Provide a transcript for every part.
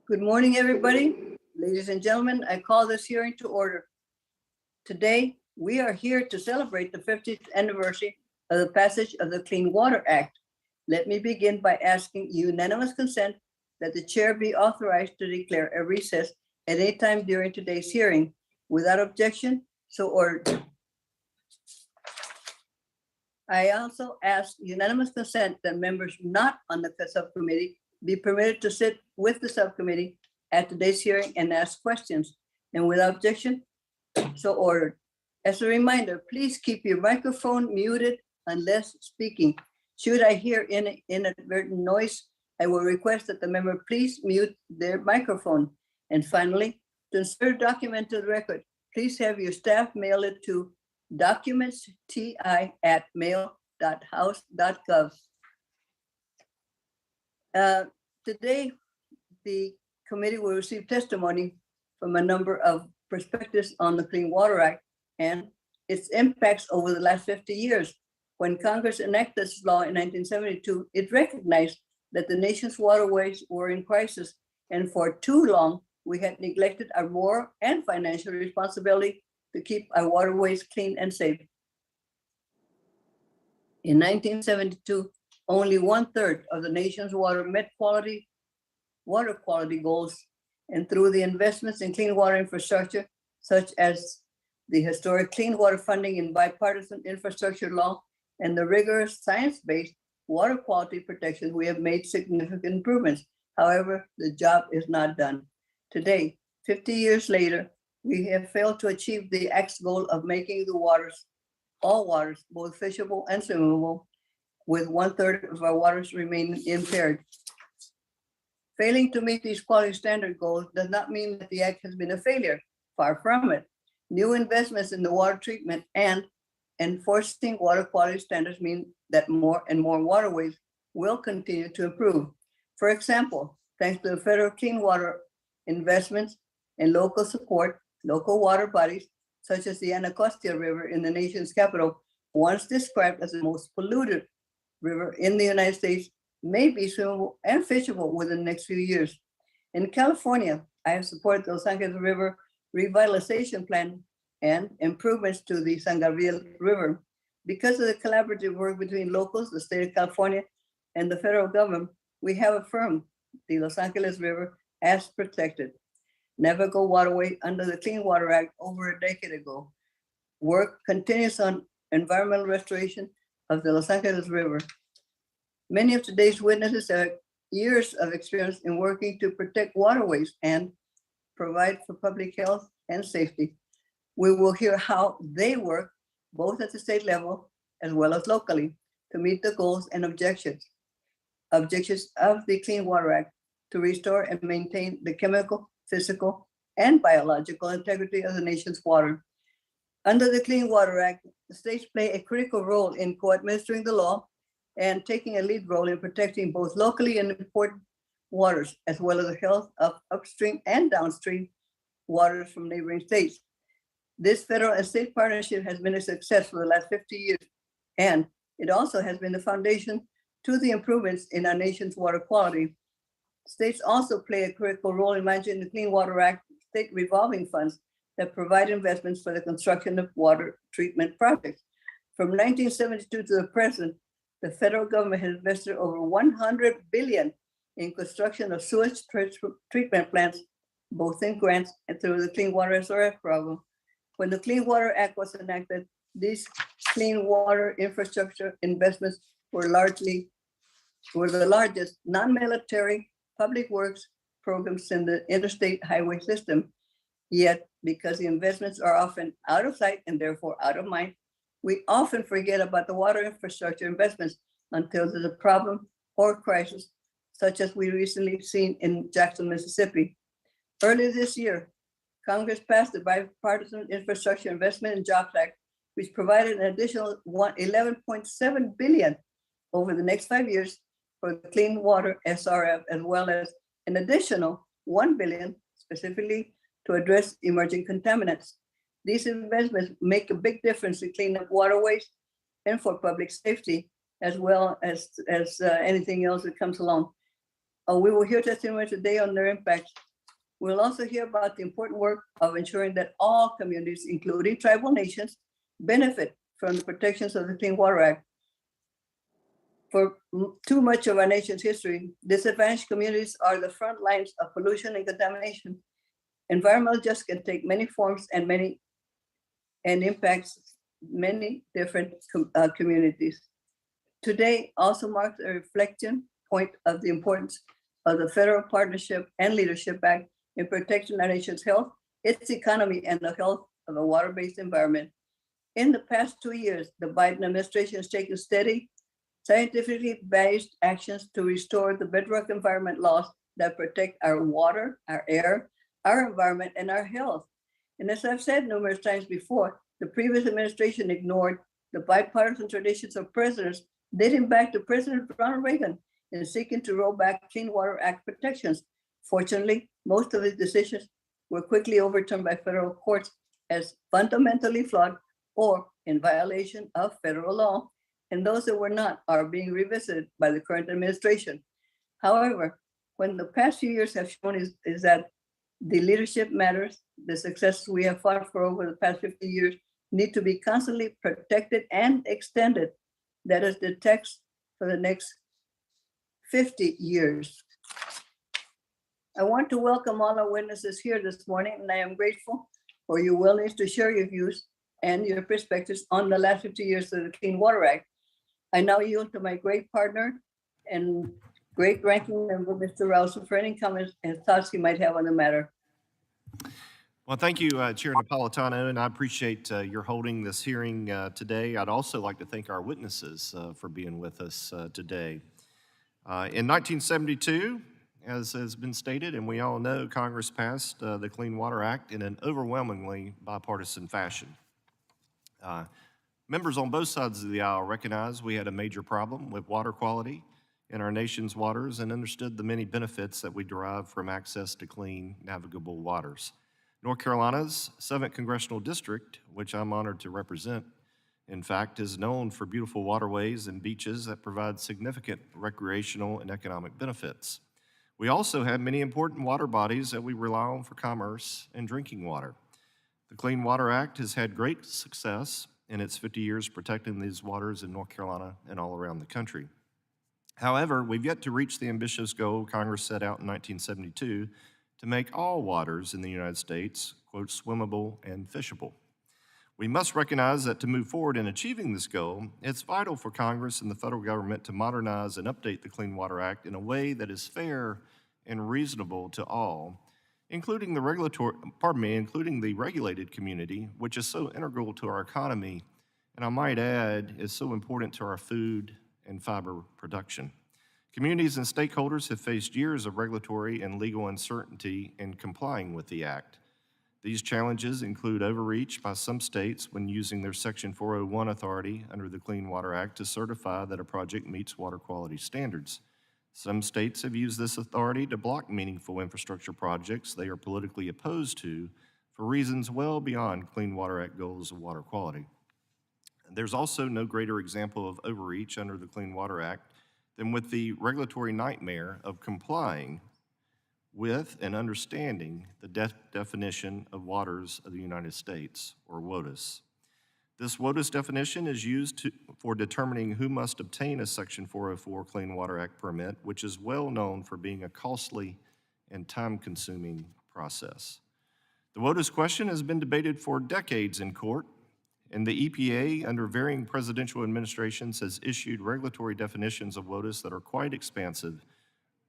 Good morning, everybody. Ladies and gentlemen, I call this hearing to order. Today, we are here to celebrate the 50th anniversary of the passage of the Clean Water Act. Let me begin by asking unanimous consent that the chair be authorized to declare a recess at any time during today's hearing. Without objection, so ordered. I also ask unanimous consent that members not on the subcommittee be permitted to sit with the subcommittee at today's hearing and ask questions. And without objection, so ordered. As a reminder, please keep your microphone muted unless speaking. Should I hear inadvertent noise, I will request that the member please mute their microphone. And finally, to insert a document to the record, please have your staff mail it to documentsti@mail.house.gov. Today, the committee will receive testimony from a number of perspectives on the Clean Water Act and its impacts over the last 50 years. When Congress enacted this law in 1972, it recognized that the nation's waterways were in crisis, and for too long, we had neglected our moral and financial responsibility to keep our waterways clean and safe. In 1972, only 1/3 of the nation's water met water quality goals, and through the investments in clean water infrastructure, such as the historic clean water funding in bipartisan infrastructure law and the rigorous science-based water quality protection, we have made significant improvements. However, the job is not done. Today, 50 years later, we have failed to achieve the Act's goal of making the waters, all waters, both fishable and swimmable, with 1/3 of our waters remaining impaired. Failing to meet these quality standard goals does not mean that the Act has been a failure. Far from it. New investments in the water treatment and enforcing water quality standards mean that more and more waterways will continue to improve. For example, thanks to the federal clean water investments and local support, local water bodies, such as the Anacostia River in the nation's capital, once described as the most polluted river in the United States, may be swimmable and fishable within the next few years. In California, I have supported the Los Angeles River Revitalization Plan and improvements to the San Gabriel River. Because of the collaborative work between locals, the state of California, and the federal government, we have affirmed the Los Angeles River as protected. Navigable waterway under the Clean Water Act over a decade ago. Work continues on environmental restoration of the Los Angeles River. Many of today's witnesses have years of experience in working to protect waterways and provide for public health and safety. We will hear how they work both at the state level as well as locally to meet the goals and objectives of the Clean Water Act to restore and maintain the chemical, physical, and biological integrity of the nation's water. Under the Clean Water Act, the states play a critical role in co-administering the law and taking a lead role in protecting both locally and important waters, as well as the health of upstream and downstream waters from neighboring states. This federal and state partnership has been a success for the last 50 years, and it also has been the foundation to the improvements in our nation's water quality. States also play a critical role in managing the Clean Water Act state revolving funds that provide investments for the construction of water treatment projects. From 1972 to the present, the federal government has invested over $100 billion in construction of sewage treatment plants, both in grants and through the Clean Water SRF program. When the Clean Water Act was enacted, these clean water infrastructure investments were the largest non-military public works programs in the interstate highway system. Yet, because the investments are often out of sight and therefore out of mind, we often forget about the water infrastructure investments until there's a problem or crisis, such as we recently seen in Jackson, Mississippi. Earlier this year, Congress passed the Bipartisan Infrastructure Investment and Jobs Act, which provided an additional $11.7 billion over the next 5 years for the Clean Water SRF, as well as an additional $1 billion specifically to address emerging contaminants. These investments make a big difference to clean up waterways and for public safety, as well as anything else that comes along. We will hear testimony today on their impacts. We'll also hear about the important work of ensuring that all communities, including tribal nations, benefit from the protections of the Clean Water Act. For too much of our nation's history, disadvantaged communities are the front lines of pollution and contamination. Environmental justice can take many forms and impacts many different communities. Today also marks a reflection point of the importance of the Federal Partnership and Leadership Act in protecting our nation's health, its economy, and the health of a water-based environment. In the past 2 years, the Biden administration has taken steady, scientifically based actions to restore the bedrock environment laws that protect our water, our air, our environment, and our health. And as I've said numerous times before, the previous administration ignored the bipartisan traditions of presidents dating back to President Ronald Reagan in seeking to roll back Clean Water Act protections. Fortunately, most of his decisions were quickly overturned by federal courts as fundamentally flawed or in violation of federal law, and those that were not are being revisited by the current administration. However, when the past few years have shown is that the leadership matters, the successes we have fought for over the past 50 years need to be constantly protected and extended. That is the text for the next 50 years. I want to welcome all our witnesses here this morning, and I am grateful for your willingness to share your views and your perspectives on the last 50 years of the Clean Water Act. I now yield to my great partner and great ranking member, Mr. Rouse, for any comments and thoughts he might have on the matter. Well, thank you, Chair Napolitano, and I appreciate your holding this hearing today. I'd also like to thank our witnesses for being with us today. In 1972, as has been stated, and we all know, Congress passed the Clean Water Act in an overwhelmingly bipartisan fashion. Members on both sides of the aisle recognize we had a major problem with water quality in our nation's waters and understood the many benefits that we derive from access to clean, navigable waters. North Carolina's 7th Congressional District, which I'm honored to represent, in fact, is known for beautiful waterways and beaches that provide significant recreational and economic benefits. We also have many important water bodies that we rely on for commerce and drinking water. The Clean Water Act has had great success in its 50 years protecting these waters in North Carolina and all around the country. However, we've yet to reach the ambitious goal Congress set out in 1972 to make all waters in the United States, quote, swimmable and fishable. We must recognize that to move forward in achieving this goal, it's vital for Congress and the federal government to modernize and update the Clean Water Act in a way that is fair and reasonable to all, including the regulated community, which is so integral to our economy, and I might add, is so important to our food and fiber production. Communities and stakeholders have faced years of regulatory and legal uncertainty in complying with the Act. These challenges include overreach by some states when using their Section 401 authority under the Clean Water Act to certify that a project meets water quality standards. Some states have used this authority to block meaningful infrastructure projects they are politically opposed to for reasons well beyond Clean Water Act goals of water quality. There's also no greater example of overreach under the Clean Water Act than with the regulatory nightmare of complying with and understanding the definition of waters of the United States, or WOTUS. This WOTUS definition is used for determining who must obtain a Section 404 Clean Water Act permit, which is well known for being a costly and time-consuming process. The WOTUS question has been debated for decades in court, and the EPA, under varying presidential administrations, has issued regulatory definitions of WOTUS that are quite expansive,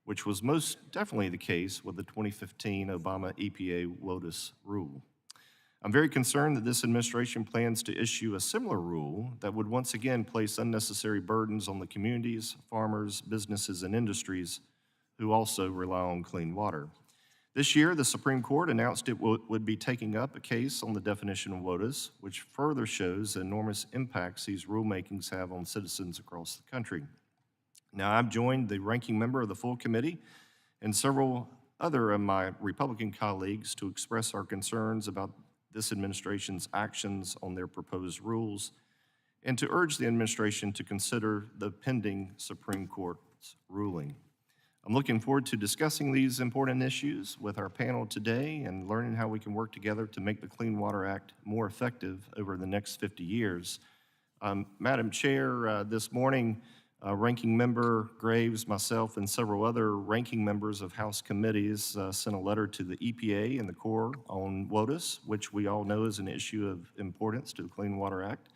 which was most definitely the case with the 2015 Obama EPA WOTUS rule. I'm very concerned that this administration plans to issue a similar rule that would once again place unnecessary burdens on the communities, farmers, businesses, and industries who also rely on clean water. This year, the Supreme Court announced it would be taking up a case on the definition of WOTUS, which further shows the enormous impacts these rulemakings have on citizens across the country. Now, I've joined the ranking member of the full committee and several other of my Republican colleagues to express our concerns about this administration's actions on their proposed rules and to urge the administration to consider the pending Supreme Court's ruling. I'm looking forward to discussing these important issues with our panel today and learning how we can work together to make the Clean Water Act more effective over the next 50 years. Madam Chair, this morning, Ranking Member Graves, myself, and several other ranking members of House committees sent a letter to the EPA and the Corps on WOTUS, which we all know is an issue of importance to the Clean Water Act.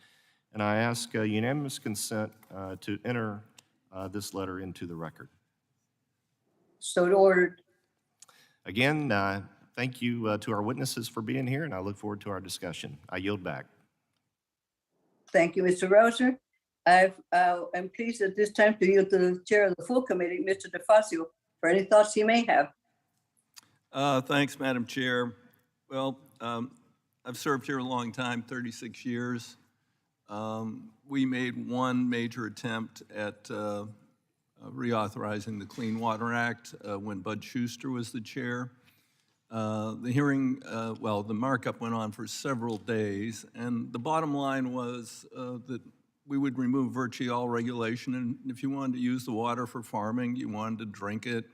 And I ask unanimous consent to enter this letter into the record. So ordered. Again, thank you to our witnesses for being here, and I look forward to our discussion. I yield back. Thank you, Mr. Rouser. I am pleased at this time to yield to the chair of the full committee, Mr. DeFazio, for any thoughts he may have. Thanks, Madam Chair. Well, I've served here a long time, 36 years. We made one major attempt at reauthorizing the Clean Water Act when Bud Schuster was the chair. The hearing, the markup went on for several days, and the bottom line was that we would remove virtually all regulation, and if you wanted to use the water for farming, you wanted to drink it,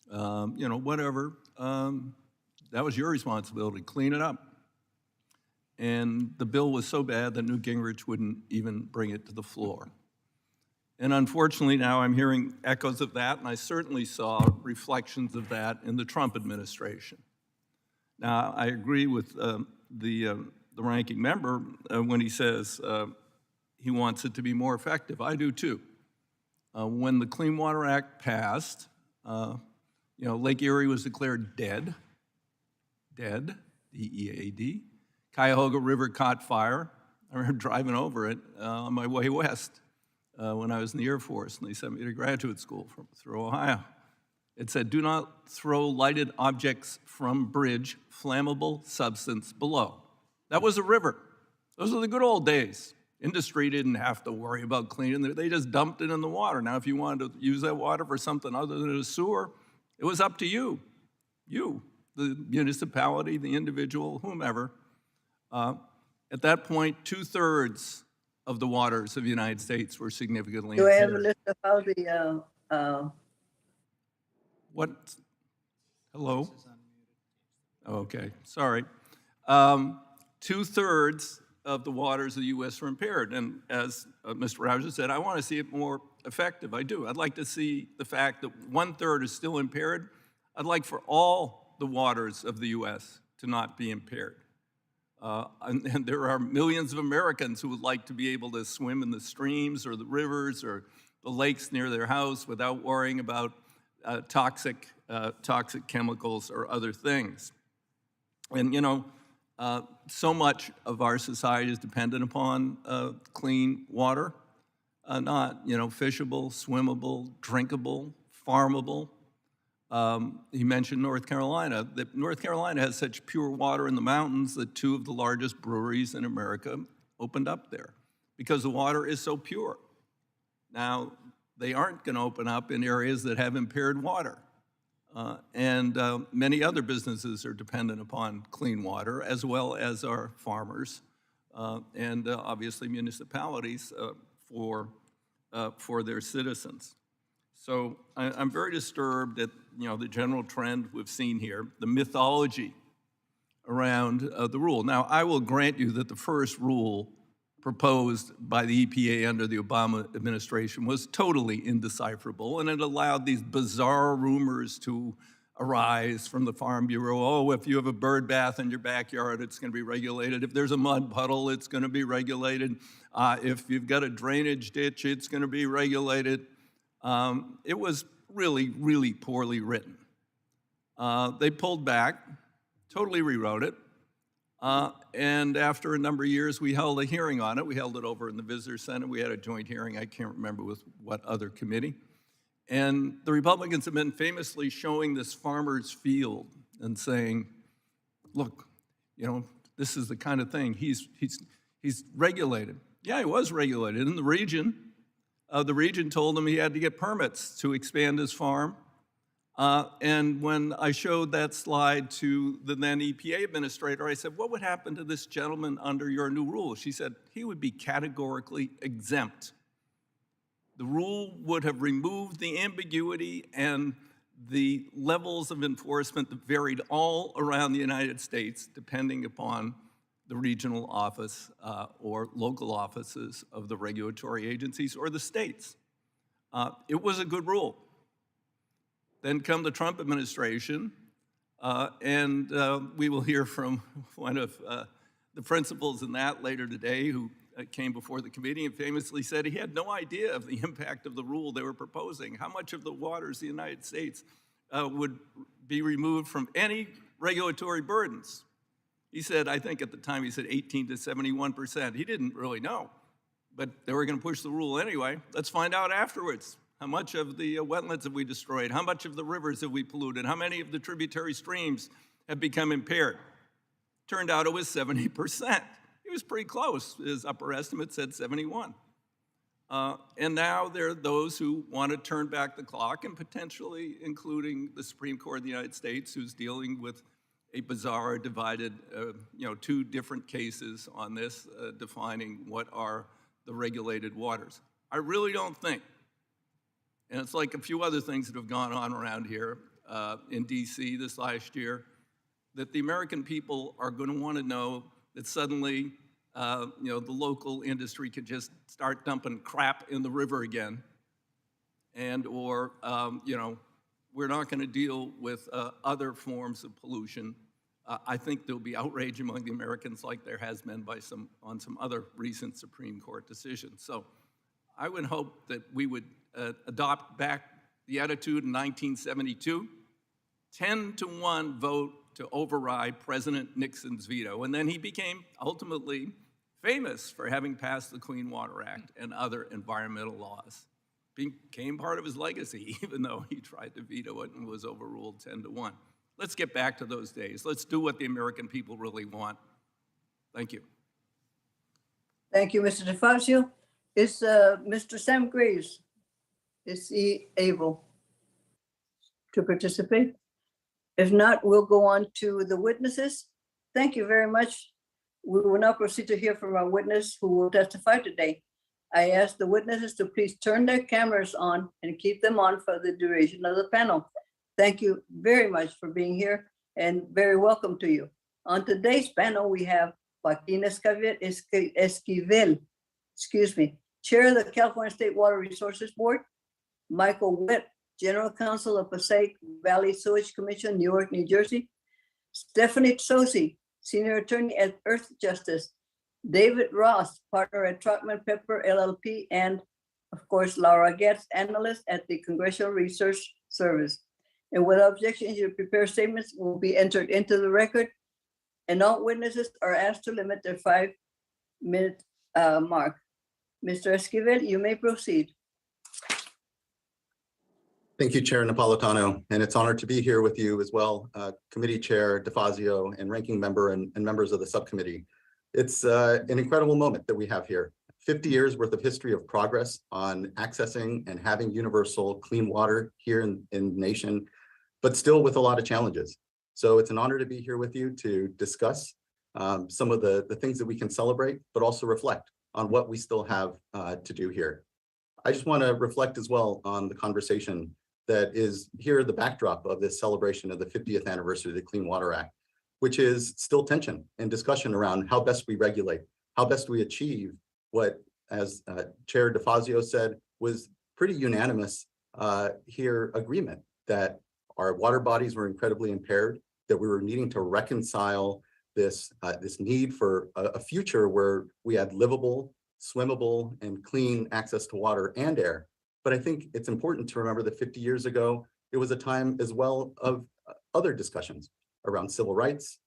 whatever, that was your responsibility, clean it up. And the bill was so bad that Newt Gingrich wouldn't even bring it to the floor. And unfortunately, now I'm hearing echoes of that, and I certainly saw reflections of that in the Trump administration. Now, I agree with the ranking member when he says he wants it to be more effective. I do too. When the Clean Water Act passed, Lake Erie was declared dead, D-E-A-D. Cuyahoga River caught fire. I remember driving over it on my way west when I was in the Air Force, and they sent me to graduate school through Ohio. It said, do not throw lighted objects from bridge, flammable substance below. That was a river. Those were the good old days. Industry didn't have to worry about cleaning it. They just dumped it in the water. Now, if you wanted to use that water for something other than a sewer, it was up to you. You, the municipality, the individual, whomever. At that point, 2/3 of the waters of the United States were significantly Do I have a impaired. list of how the, What? Hello? Okay, sorry. 2/3 of the waters of the U.S. were impaired. And as Mr. Rouser said, I want to see it more effective. I do. I'd like to see the fact that 1/3 is still impaired. I'd like for all the waters of the U.S. to not be impaired. And there are millions of Americans who would like to be able to swim in the streams or the rivers or the lakes near their house without worrying about toxic chemicals or other things. And so much of our society is dependent upon clean water, not fishable, swimmable, drinkable, farmable. He mentioned North Carolina. That North Carolina has such pure water in the mountains that 2 of the largest breweries in America opened up there because the water is so pure. Now, they aren't going to open up in areas that have impaired water. And many other businesses are dependent upon clean water, as well as our farmers and obviously municipalities for their citizens. So I'm very disturbed at the general trend we've seen here, the mythology around the rule. Now, I will grant you that the first rule proposed by the EPA under the Obama administration was totally indecipherable, and it allowed these bizarre rumors to arise from the Farm Bureau. Oh, if you have a bird bath in your backyard, it's going to be regulated. If there's a mud puddle, it's going to be regulated. If you've got a drainage ditch, it's going to be regulated. It was really, really poorly written. They pulled back, totally rewrote it. And after a number of years, we held a hearing on it. We held it over in the Visitor Center. We had a joint hearing. I can't remember with what other committee. And the Republicans have been famously showing this farmer's field and saying, look, this is the kind of thing. He's regulated. Yeah, he was regulated in the region. The region told him he had to get permits to expand his farm. And when I showed that slide to the then EPA administrator, I said, what would happen to this gentleman under your new rule? She said, he would be categorically exempt. The rule would have removed the ambiguity and the levels of enforcement that varied all around the United States, depending upon the regional office or local offices of the regulatory agencies or the states. It was a good rule. Then come the Trump administration, and we will hear from one of the principals in that later today, who came before the committee and famously said he had no idea of the impact of the rule they were proposing, how much of the waters of the United States would be removed from any regulatory burdens. He said, I think at the time he said 18 to 71%. He didn't really know, but they were going to push the rule anyway. Let's find out afterwards. How much of the wetlands have we destroyed? How much of the rivers have we polluted? How many of the tributary streams have become impaired? Turned out it was 70%. It was pretty close. His upper estimate said 71. And now there are those who want to turn back the clock, and potentially including the Supreme Court of the United States, who's dealing with a bizarre divided, two different cases on this, defining what are the regulated waters. I really don't think, and it's like a few other things that have gone on around here in DC this last year, that the American people are going to want to know that suddenly, the local industry could just start dumping crap in the river again, and or, we're not going to deal with other forms of pollution. I think there'll be outrage among the Americans, like there has been on some other recent Supreme Court decisions. So I would hope that we would adopt back the attitude in 1972, 10-1 vote to override President Nixon's veto. And then he became ultimately famous for having passed the Clean Water Act and other environmental laws. Became part of his legacy, even though he tried to veto it and was overruled 10-1. Let's get back to those days. Let's do what the American people really want. Thank you. Thank you, Mr. DeFazio. Is Mr. Sam Graves, is he able to participate? If not, we'll go on to the witnesses. Thank you very much. We will now proceed to hear from our witness who will testify today. I ask the witnesses to please turn their cameras on and keep them on for the duration of the panel. Thank you very much for being here and very welcome to you. On today's panel, we have Joaquin Esquivel, Chair of the California State Water Resources Board, Michael Witt, General Counsel of Passaic Valley Sewage Commission, Newark, New Jersey, Stephanie Tsosi, Senior Attorney at Earth Justice, David Ross, Partner at Troutman Pepper LLP, and of course, Laura Getz, Analyst at the Congressional Research Service. And without objection, your prepared statements will be entered into the record, and all witnesses are asked to limit their 5-minute mark. Mr. Esquivel, you may proceed. Thank you, Chair Napolitano, and it's an honor to be here with you as well, Committee Chair DeFazio and Ranking Member and members of the subcommittee. It's an incredible moment that we have here. 50 years worth of history of progress on accessing and having universal clean water here in the nation, but still with a lot of challenges. So it's an honor to be here with you to discuss some of the things that we can celebrate, but also reflect on what we still have to do here. I just want to reflect as well on the conversation that is here, the backdrop of this celebration of the 50th anniversary of the Clean Water Act, which is still tension and discussion around how best we regulate, how best we achieve what, as Chair DeFazio said, was pretty unanimous here agreement that our water bodies were incredibly impaired, that we were needing to reconcile this need for a future where we had livable, swimmable, and clean access to water and air. But I think it's important to remember that 50 years ago, it was a time as well of other discussions around civil rights,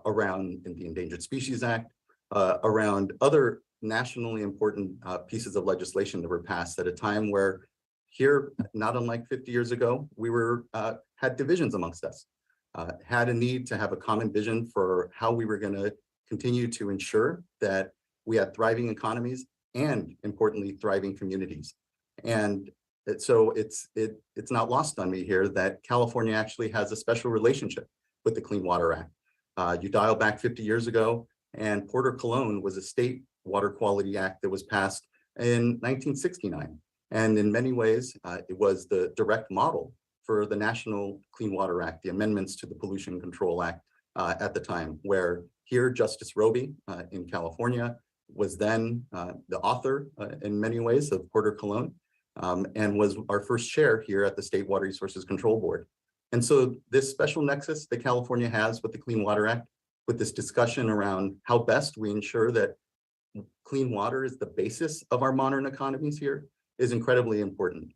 around the Endangered Species Act, around other nationally important pieces of legislation that were passed at a time where here, not unlike 50 years ago, we had divisions amongst us, had a need to have a common vision for how we were going to continue to ensure that we had thriving economies and, importantly, thriving communities. And so it's not lost on me here that California actually has a special relationship with the Clean Water Act. You dial back 50 years ago, and Porter Cologne was a state water quality act that was passed in 1969. And in many ways, it was the direct model for the National Clean Water Act, the amendments to the Pollution Control Act at the time, where here Justice Roby in California was then the author in many ways of Porter Cologne, and was our first chair here at the State Water Resources Control Board. And so this special nexus that California has with the Clean Water Act, with this discussion around how best we ensure that clean water is the basis of our modern economies here, is incredibly important.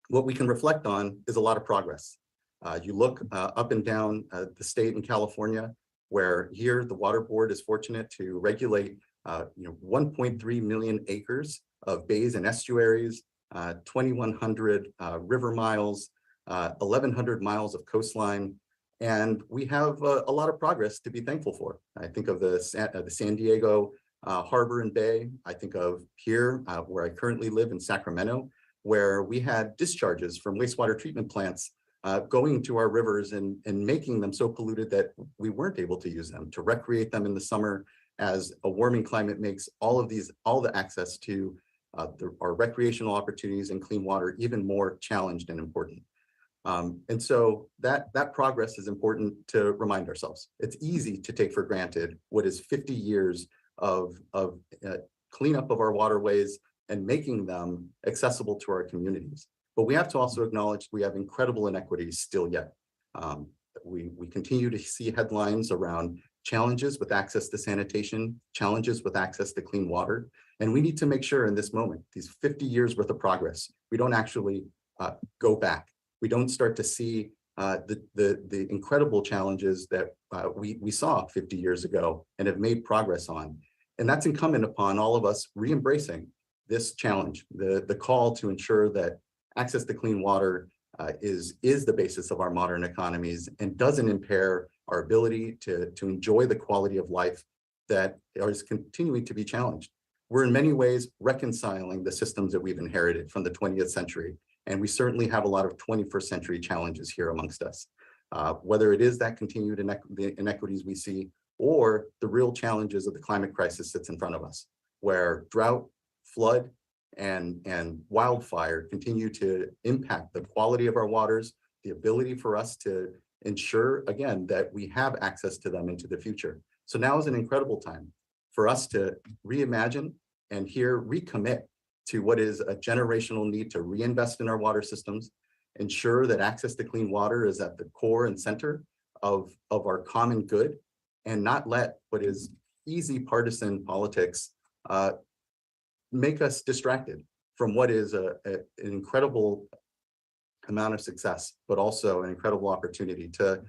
What we can reflect on is a lot of progress. You look up and down the state in California, where here the Water Board is fortunate to regulate 1.3 million acres of bays and estuaries, 2,100 river miles, 1,100 miles of coastline. And we have a lot of progress to be thankful for. I think of the San Diego Harbor and Bay. I think of here where I currently live in Sacramento, where we had discharges from wastewater treatment plants going to our rivers and making them so polluted that we weren't able to use them to recreate them in the summer, as a warming climate makes all the access to our recreational opportunities and clean water even more challenged and important. And so that progress is important to remind ourselves. It's easy to take for granted what is 50 years of cleanup of our waterways and making them accessible to our communities. But we have to also acknowledge we have incredible inequities still yet. We continue to see headlines around challenges with access to sanitation, challenges with access to clean water. And we need to make sure in this moment, these 50 years worth of progress, we don't actually go back. We don't start to see the incredible challenges that we saw 50 years ago and have made progress on. And that's incumbent upon all of us re-embracing this challenge, the call to ensure that access to clean water is the basis of our modern economies and doesn't impair our ability to enjoy the quality of life that is continuing to be challenged. We're in many ways reconciling the systems that we've inherited from the 20th century. And we certainly have a lot of 21st century challenges here amongst us, whether it is that continued inequities we see, or the real challenges of the climate crisis that's in front of us, where drought, flood, and wildfire continue to impact the quality of our waters, the ability for us to ensure, again, that we have access to them into the future. So now is an incredible time for us to reimagine and here recommit to what is a generational need to reinvest in our water systems, ensure that access to clean water is at the core and center of our common good, and not let what is easy partisan politics make us distracted from what is an incredible amount of success, but also an incredible opportunity to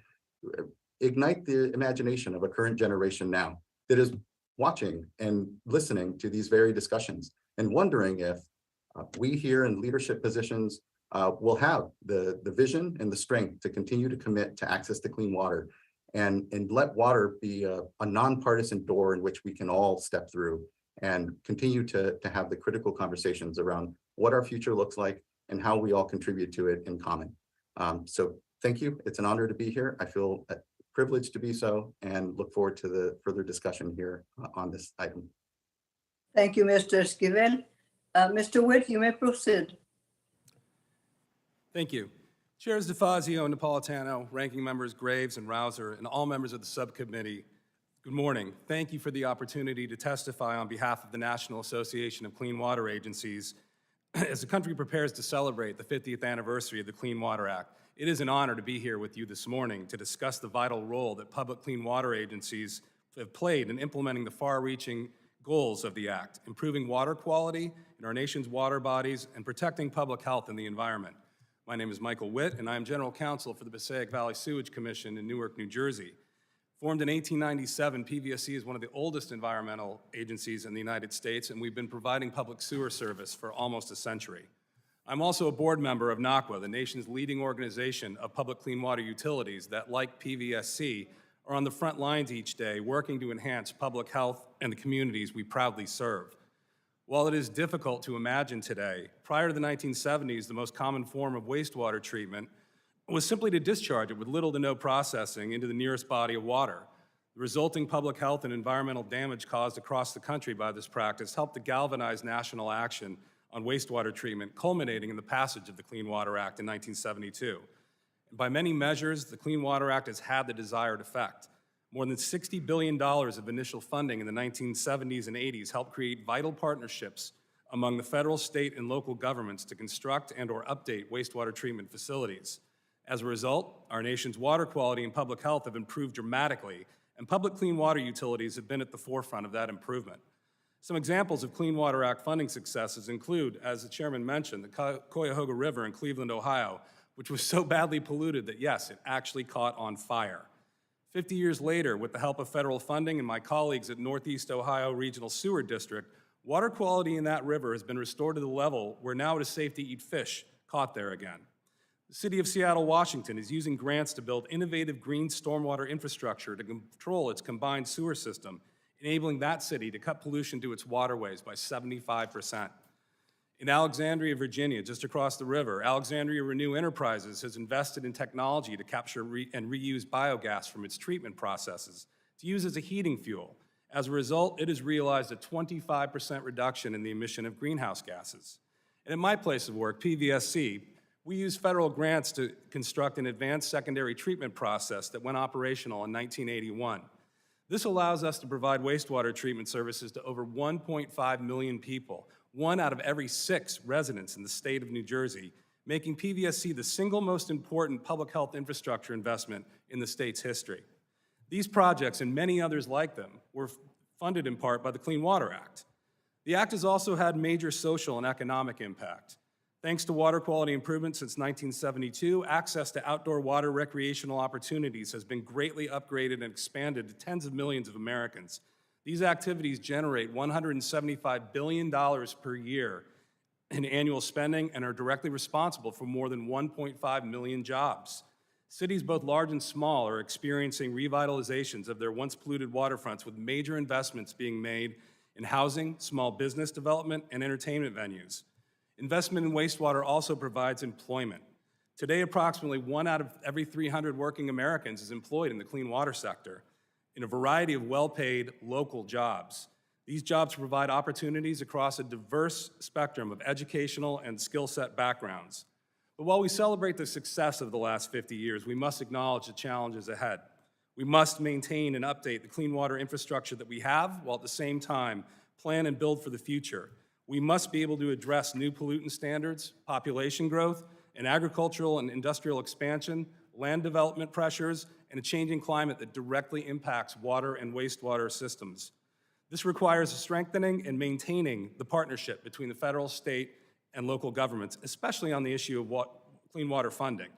ignite the imagination of a current generation now that is watching and listening to these very discussions and wondering if we here in leadership positions will have the vision and the strength to continue to commit to access to clean water and let water be a nonpartisan door in which we can all step through and continue to have the critical conversations around what our future looks like and how we all contribute to it in common. So thank you. It's an honor to be here. I feel privileged to be so and look forward to the further discussion here on this item. Thank you, Mr. Esquivel. Mr. Witt, you may proceed. Thank you. Chairs DeFazio and Napolitano, ranking members Graves and Rouser, and all members of the subcommittee, good morning. Thank you for the opportunity to testify on behalf of the National Association of Clean Water Agencies as the country prepares to celebrate the 50th anniversary of the Clean Water Act. It is an honor to be here with you this morning to discuss the vital role that public clean water agencies have played in implementing the far-reaching goals of the Act, improving water quality in our nation's water bodies and protecting public health and the environment. My name is Michael Witt, and I am General Counsel for the Passaic Valley Sewage Commission in Newark, New Jersey. Formed in 1897, PVSC is one of the oldest environmental agencies in the United States, and we've been providing public sewer service for almost a century. I'm also a board member of NACWA, the nation's leading organization of public clean water utilities that, like PVSC, are on the front lines each day working to enhance public health and the communities we proudly serve. While it is difficult to imagine today, prior to the 1970s, the most common form of wastewater treatment was simply to discharge it with little to no processing into the nearest body of water. The resulting public health and environmental damage caused across the country by this practice helped to galvanize national action on wastewater treatment, culminating in the passage of the Clean Water Act in 1972. And by many measures, the Clean Water Act has had the desired effect. More than $60 billion of initial funding in the 1970s and 80s helped create vital partnerships among the federal, state, and local governments to construct and/or update wastewater treatment facilities. As a result, our nation's water quality and public health have improved dramatically, and public clean water utilities have been at the forefront of that improvement. Some examples of Clean Water Act funding successes include, as the chairman mentioned, the Cuyahoga River in Cleveland, Ohio, which was so badly polluted that, yes, it actually caught on fire. 50 years later, with the help of federal funding and my colleagues at Northeast Ohio Regional Sewer District, water quality in that river has been restored to the level where now it is safe to eat fish caught there again. The City of Seattle, Washington is using grants to build innovative green stormwater infrastructure to control its combined sewer system, enabling that city to cut pollution to its waterways by 75%. In Alexandria, Virginia, just across the river, Alexandria Renew Enterprises has invested in technology to capture and reuse biogas from its treatment processes to use as a heating fuel. As a result, it has realized a 25% reduction in the emission of greenhouse gases. And at my place of work, PVSC, we use federal grants to construct an advanced secondary treatment process that went operational in 1981. This allows us to provide wastewater treatment services to over 1.5 million people, 1 out of every 6 residents in the state of New Jersey, making PVSC the single most important public health infrastructure investment in the state's history. These projects and many others like them were funded in part by the Clean Water Act. The Act has also had major social and economic impact. Thanks to water quality improvements since 1972, access to outdoor water recreational opportunities has been greatly upgraded and expanded to tens of millions of Americans. These activities generate $175 billion per year in annual spending and are directly responsible for more than 1.5 million jobs. Cities both large and small are experiencing revitalizations of their once polluted waterfronts, with major investments being made in housing, small business development, and entertainment venues. Investment in wastewater also provides employment. Today, approximately 1 out of every 300 working Americans is employed in the clean water sector in a variety of well-paid local jobs. These jobs provide opportunities across a diverse spectrum of educational and skill set backgrounds. But while we celebrate the success of the last 50 years, we must acknowledge the challenges ahead. We must maintain and update the clean water infrastructure that we have, while at the same time plan and build for the future. We must be able to address new pollutant standards, population growth, and agricultural and industrial expansion, land development pressures, and a changing climate that directly impacts water and wastewater systems. This requires strengthening and maintaining the partnership between the federal, state, and local governments, especially on the issue of clean water funding.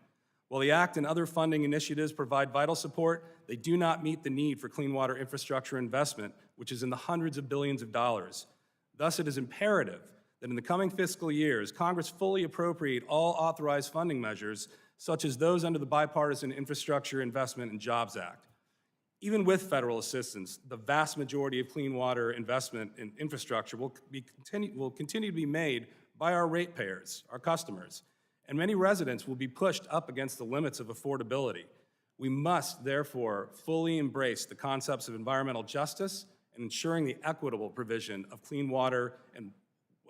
While the Act and other funding initiatives provide vital support, they do not meet the need for clean water infrastructure investment, which is in the hundreds of billions of dollars. Thus, it is imperative that in the coming fiscal years, Congress fully appropriate all authorized funding measures, such as those under the Bipartisan Infrastructure Investment and Jobs Act. Even with federal assistance, the vast majority of clean water investment in infrastructure will continue to be made by our ratepayers, our customers, and many residents will be pushed up against the limits of affordability. We must, therefore, fully embrace the concepts of environmental justice and ensuring the equitable provision of clean water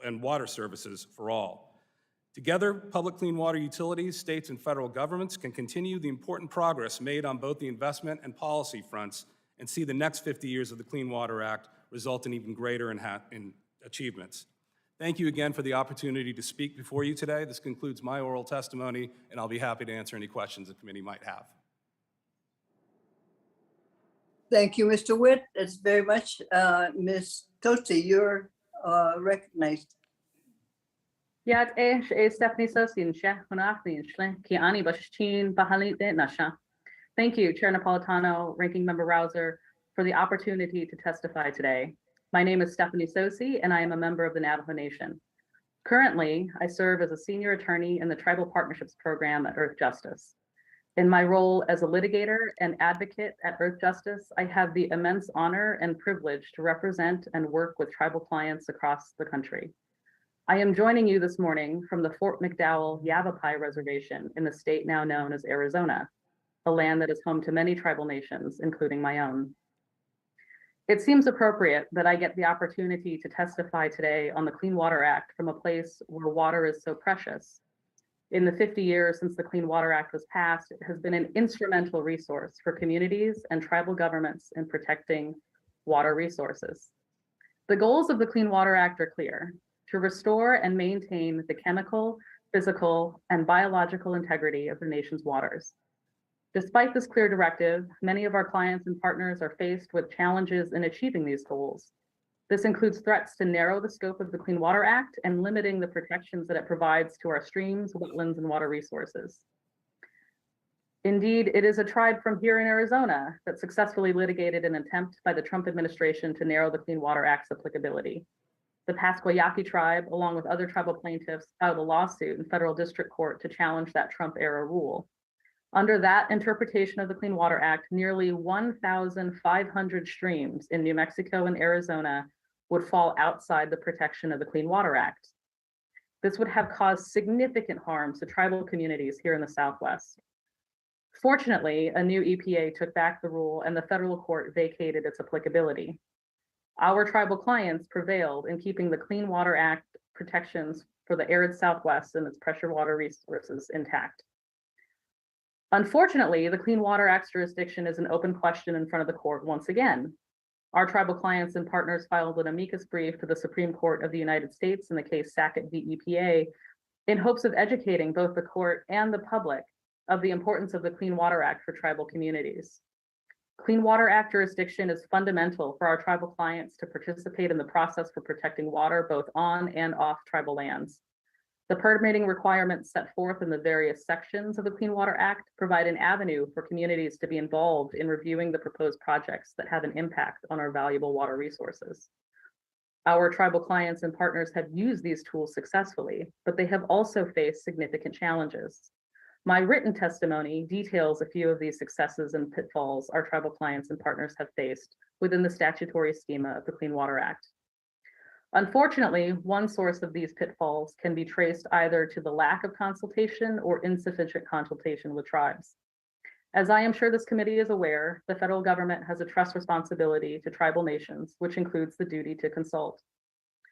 and water services for all. Together, public clean water utilities, states, and federal governments can continue the important progress made on both the investment and policy fronts and see the next 50 years of the Clean Water Act result in even greater achievements. Thank you again for the opportunity to speak before you today. This concludes my oral testimony, and I'll be happy to answer any questions the committee might have. Thank you, Mr. Witt. That's very much. Ms. Tosti, you're recognized. Yad Stephanie Sosin, Kiani Bashin, Bahalite Nasha. Thank you, Chair Napolitano, Ranking Member Rouser, for the opportunity to testify today. My name is Stephanie Sosi, and I am a member of the Navajo Nation. Currently, I serve as a senior attorney in the Tribal Partnerships Program at Earth Justice. In my role as a litigator and advocate at Earth Justice, I have the immense honor and privilege to represent and work with tribal clients across the country. I am joining you this morning from the Fort McDowell Yavapai Reservation in the state now known as Arizona, a land that is home to many tribal nations, including my own. It seems appropriate that I get the opportunity to testify today on the Clean Water Act from a place where water is so precious. In the 50 years since the Clean Water Act was passed, it has been an instrumental resource for communities and tribal governments in protecting water resources. The goals of the Clean Water Act are clear: to restore and maintain the chemical, physical, and biological integrity of the nation's waters. Despite this clear directive, many of our clients and partners are faced with challenges in achieving these goals. This includes threats to narrow the scope of the Clean Water Act and limiting the protections that it provides to our streams, wetlands, and water resources. Indeed, it is a tribe from here in Arizona that successfully litigated an attempt by the Trump administration to narrow the Clean Water Act's applicability. The Pasquayaqui tribe, along with other tribal plaintiffs, filed a lawsuit in federal district court to challenge that Trump-era rule. Under that interpretation of the Clean Water Act, nearly 1,500 streams in New Mexico and Arizona would fall outside the protection of the Clean Water Act. This would have caused significant harm to tribal communities here in the Southwest. Fortunately, a new EPA took back the rule and the federal court vacated its applicability. Our tribal clients prevailed in keeping the Clean Water Act protections for the arid Southwest and its pressure water resources intact. Unfortunately, the Clean Water Act's jurisdiction is an open question in front of the court once again. Our tribal clients and partners filed an amicus brief to the Supreme Court of the United States in the case Sackett v. EPA in hopes of educating both the court and the public of the importance of the Clean Water Act for tribal communities. Clean Water Act jurisdiction is fundamental for our tribal clients to participate in the process for protecting water both on and off tribal lands. The permitting requirements set forth in the various sections of the Clean Water Act provide an avenue for communities to be involved in reviewing the proposed projects that have an impact on our valuable water resources. Our tribal clients and partners have used these tools successfully, but they have also faced significant challenges. My written testimony details a few of these successes and pitfalls our tribal clients and partners have faced within the statutory schema of the Clean Water Act. Unfortunately, one source of these pitfalls can be traced either to the lack of consultation or insufficient consultation with tribes. As I am sure this committee is aware, the federal government has a trust responsibility to tribal nations, which includes the duty to consult.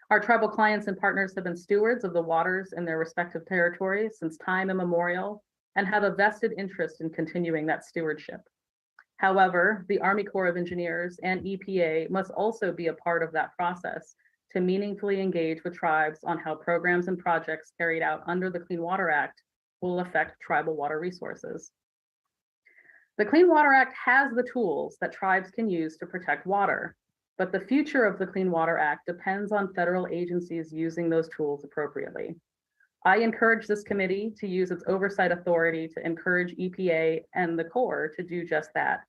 Our tribal clients and partners have been stewards of the waters in their respective territories since time immemorial and have a vested interest in continuing that stewardship. However, the Army Corps of Engineers and EPA must also be a part of that process to meaningfully engage with tribes on how programs and projects carried out under the Clean Water Act will affect tribal water resources. The Clean Water Act has the tools that tribes can use to protect water, but the future of the Clean Water Act depends on federal agencies using those tools appropriately. I encourage this committee to use its oversight authority to encourage EPA and the Corps to do just that.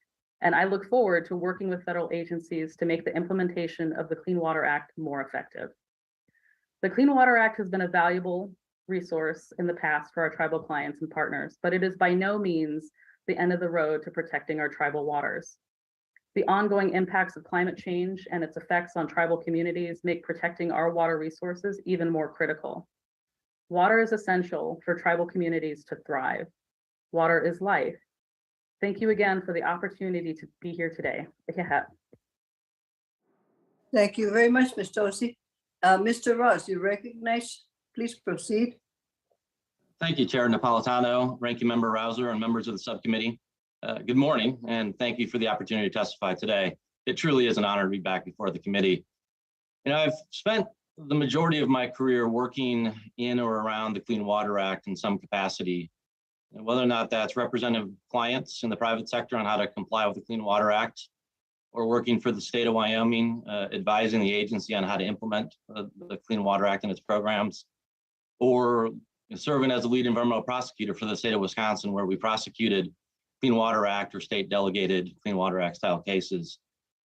And I look forward to working with federal agencies to make the implementation of the Clean Water Act more effective. The Clean Water Act has been a valuable resource in the past for our tribal clients and partners, but it is by no means the end of the road to protecting our tribal waters. The ongoing impacts of climate change and its effects on tribal communities make protecting our water resources even more critical. Water is essential for tribal communities to thrive. Water is life. Thank you again for the opportunity to be here today. Thank you very much, Ms. Tosi. Mr. Ross, you recognize, please proceed. Thank you, Chair Napolitano, Ranking Member Rouser, and members of the subcommittee. Good morning, and thank you for the opportunity to testify today. It truly is an honor to be back before the committee. You know, I've spent the majority of my career working in or around the Clean Water Act in some capacity. And whether or not that's representing clients in the private sector on how to comply with the Clean Water Act, or working for the state of Wyoming, advising the agency on how to implement the Clean Water Act and its programs, or serving as a lead environmental prosecutor for the state of Wisconsin, where we prosecuted Clean Water Act or state delegated Clean Water Act style cases.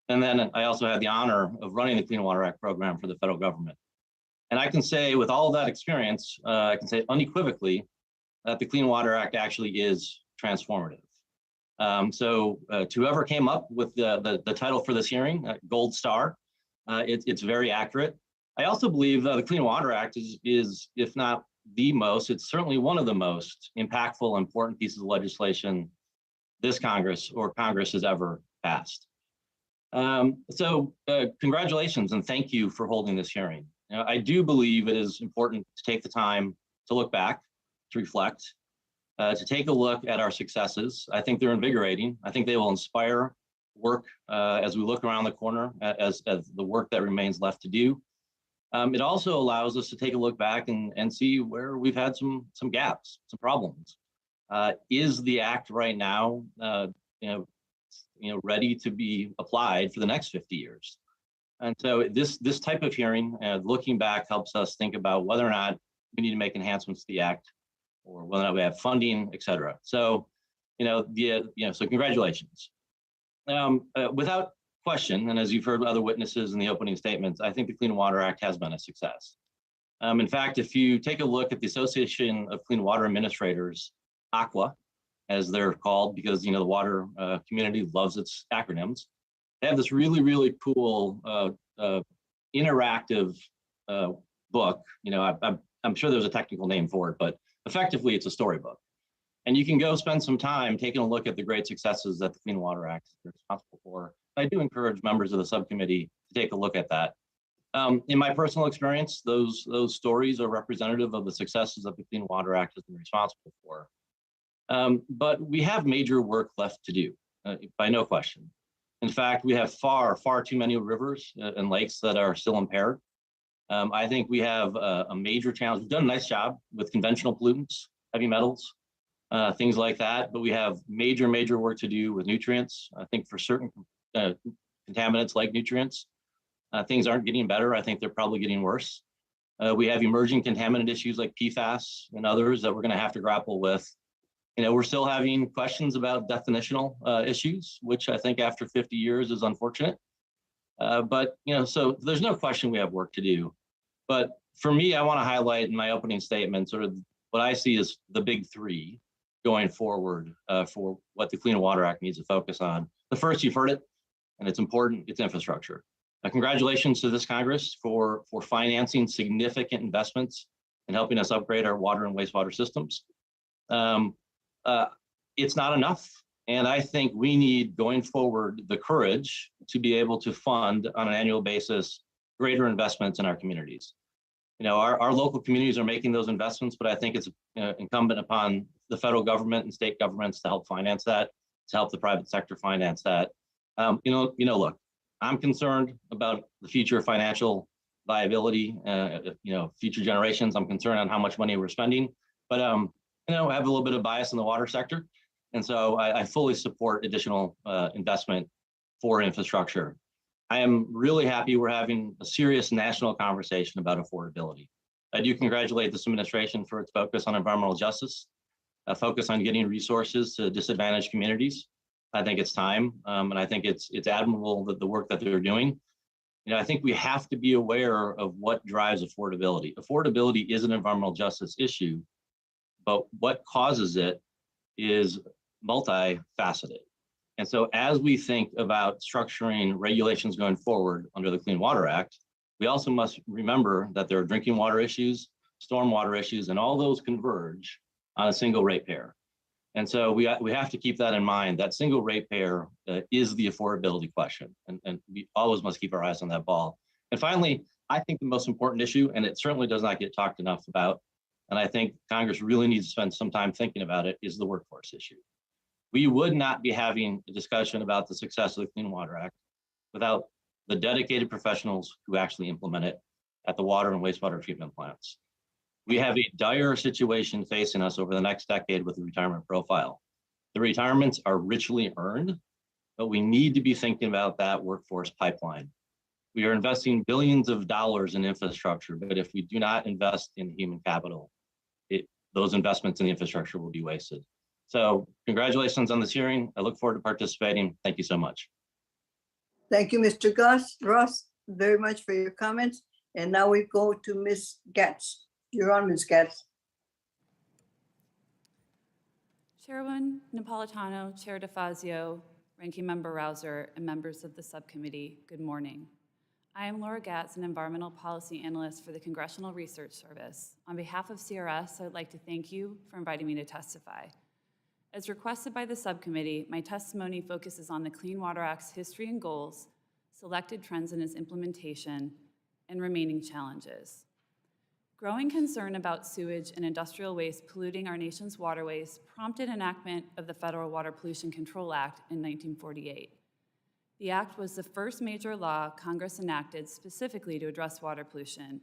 And then I also had the honor of running the Clean Water Act program for the federal government. And I can say with all of that experience, I can say unequivocally that the Clean Water Act actually is transformative. So to whoever came up with the title for this hearing, Gold Star, it's very accurate. I also believe the Clean Water Act is, if not the most, it's certainly one of the most impactful, important pieces of legislation this Congress or Congress has ever passed. Congratulations and thank you for holding this hearing. I do believe it is important to take the time to look back, to reflect, to take a look at our successes. I think they're invigorating. I think they will inspire work as we look around the corner as the work that remains left to do. It also allows us to take a look back and see where we've had some gaps, some problems. Is the act right now, ready to be applied for the next 50 years? And so this type of hearing, looking back, helps us think about whether or not we need to make enhancements to the act, or whether or not we have funding, et cetera. So, so congratulations. Without question, and as you've heard other witnesses in the opening statements, I think the Clean Water Act has been a success. In fact, if you take a look at the Association of Clean Water Administrators, ACWA, as they're called, because the water community loves its acronyms, they have this really, really cool interactive book. I'm sure there's a technical name for it, but effectively it's a storybook. And you can go spend some time taking a look at the great successes that the Clean Water Act is responsible for. I do encourage members of the subcommittee to take a look at that. In my personal experience, those stories are representative of the successes that the Clean Water Act has been responsible for. But we have major work left to do, by no question. In fact, we have far, far too many rivers and lakes that are still impaired. I think we have a major challenge. We've done a nice job with conventional pollutants, heavy metals, things like that, but we have major, major work to do with nutrients. I think for certain contaminants like nutrients, things aren't getting better. I think they're probably getting worse. We have emerging contaminant issues like PFAS and others that we're going to have to grapple with. We're still having questions about definitional issues, which I think after 50 years is unfortunate. So there's no question we have work to do. But for me, I want to highlight in my opening statement sort of what I see as the big three going forward for what the Clean Water Act needs to focus on. The first, you've heard it, and it's important, it's infrastructure. Congratulations to this Congress for financing significant investments and helping us upgrade our water and wastewater systems. It's not enough. And I think we need, going forward, the courage to be able to fund on an annual basis greater investments in our communities. Our local communities are making those investments, but I think it's incumbent upon the federal government and state governments to help finance that, to help the private sector finance that. Look, I'm concerned about the future financial viability, future generations. I'm concerned on how much money we're spending, but I have a little bit of bias in the water sector. And so I fully support additional investment for infrastructure. I am really happy we're having a serious national conversation about affordability. I do congratulate this administration for its focus on environmental justice, a focus on getting resources to disadvantaged communities. I think it's time, and I think it's admirable that the work that they're doing. I think we have to be aware of what drives affordability. Affordability is an environmental justice issue, but what causes it is multifaceted. And so as we think about structuring regulations going forward under the Clean Water Act, we also must remember that there are drinking water issues, stormwater issues, and all those converge on a single ratepayer. And so we have to keep that in mind. That single ratepayer is the affordability question, and we always must keep our eyes on that ball. And finally, I think the most important issue, and it certainly does not get talked enough about, and I think Congress really needs to spend some time thinking about it, is the workforce issue. We would not be having a discussion about the success of the Clean Water Act without the dedicated professionals who actually implement it at the water and wastewater treatment plants. We have a dire situation facing us over the next decade with the retirement profile. The retirements are richly earned, but we need to be thinking about that workforce pipeline. We are investing billions of dollars in infrastructure, but if we do not invest in human capital, those investments in the infrastructure will be wasted. So congratulations on this hearing. I look forward to participating. Thank you so much. Thank you, Mr. Ross, very much for your comments. And now we go to Ms. Gatz. You're on, Ms. Gatz. Chairwoman Napolitano, Chair DeFazio, Ranking Member Rouser, and members of the subcommittee, good morning. I am Laura Gatz, an environmental policy analyst for the Congressional Research Service. On behalf of CRS, I'd like to thank you for inviting me to testify. As requested by the subcommittee, my testimony focuses on the Clean Water Act's history and goals, selected trends in its implementation, and remaining challenges. Growing concern about sewage and industrial waste polluting our nation's waterways prompted enactment of the Federal Water Pollution Control Act in 1948. The act was the first major law Congress enacted specifically to address water pollution.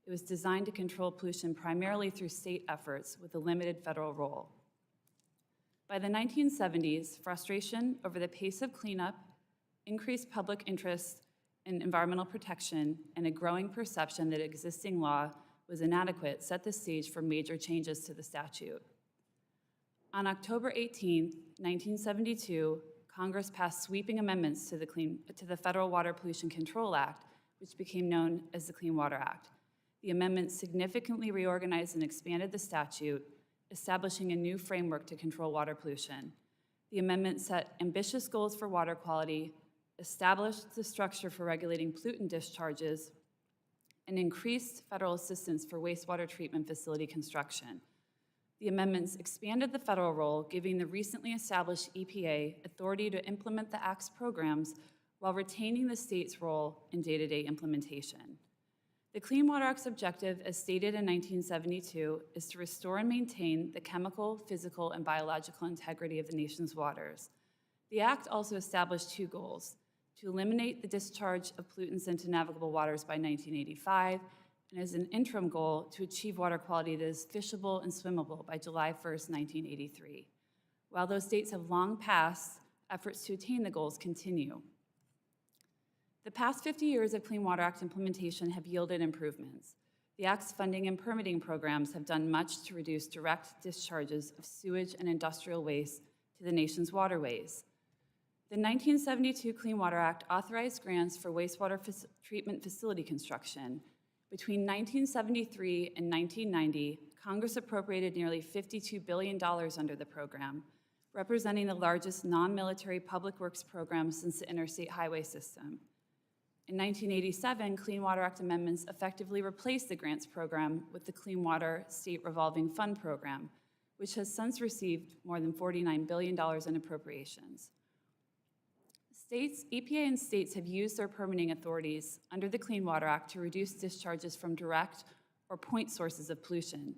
It was designed to control pollution primarily through state efforts with a limited federal role. By the 1970s, frustration over the pace of cleanup, increased public interest in environmental protection, and a growing perception that existing law was inadequate set the stage for major changes to the statute. On October 18, 1972, Congress passed sweeping amendments to the Federal Water Pollution Control Act, which became known as the Clean Water Act. The amendments significantly reorganized and expanded the statute, establishing a new framework to control water pollution. The amendment set ambitious goals for water quality, established the structure for regulating pollutant discharges, and increased federal assistance for wastewater treatment facility construction. The amendments expanded the federal role, giving the recently established EPA authority to implement the Act's programs while retaining the state's role in day-to-day implementation. The Clean Water Act's objective, as stated in 1972, is to restore and maintain the chemical, physical, and biological integrity of the nation's waters. The Act also established two goals: to eliminate the discharge of pollutants into navigable waters by 1985, and as an interim goal, to achieve water quality that is fishable and swimmable by July 1st, 1983. While those dates have long passed, efforts to attain the goals continue. The past 50 years of Clean Water Act implementation have yielded improvements. The Act's funding and permitting programs have done much to reduce direct discharges of sewage and industrial waste to the nation's waterways. The 1972 Clean Water Act authorized grants for wastewater treatment facility construction. Between 1973 and 1990, Congress appropriated nearly $52 billion under the program, representing the largest non-military public works program since the interstate highway system. In 1987, Clean Water Act amendments effectively replaced the grants program with the Clean Water State Revolving Fund program, which has since received more than $49 billion in appropriations. EPA and states have used their permitting authorities under the Clean Water Act to reduce discharges from direct or point sources of pollution.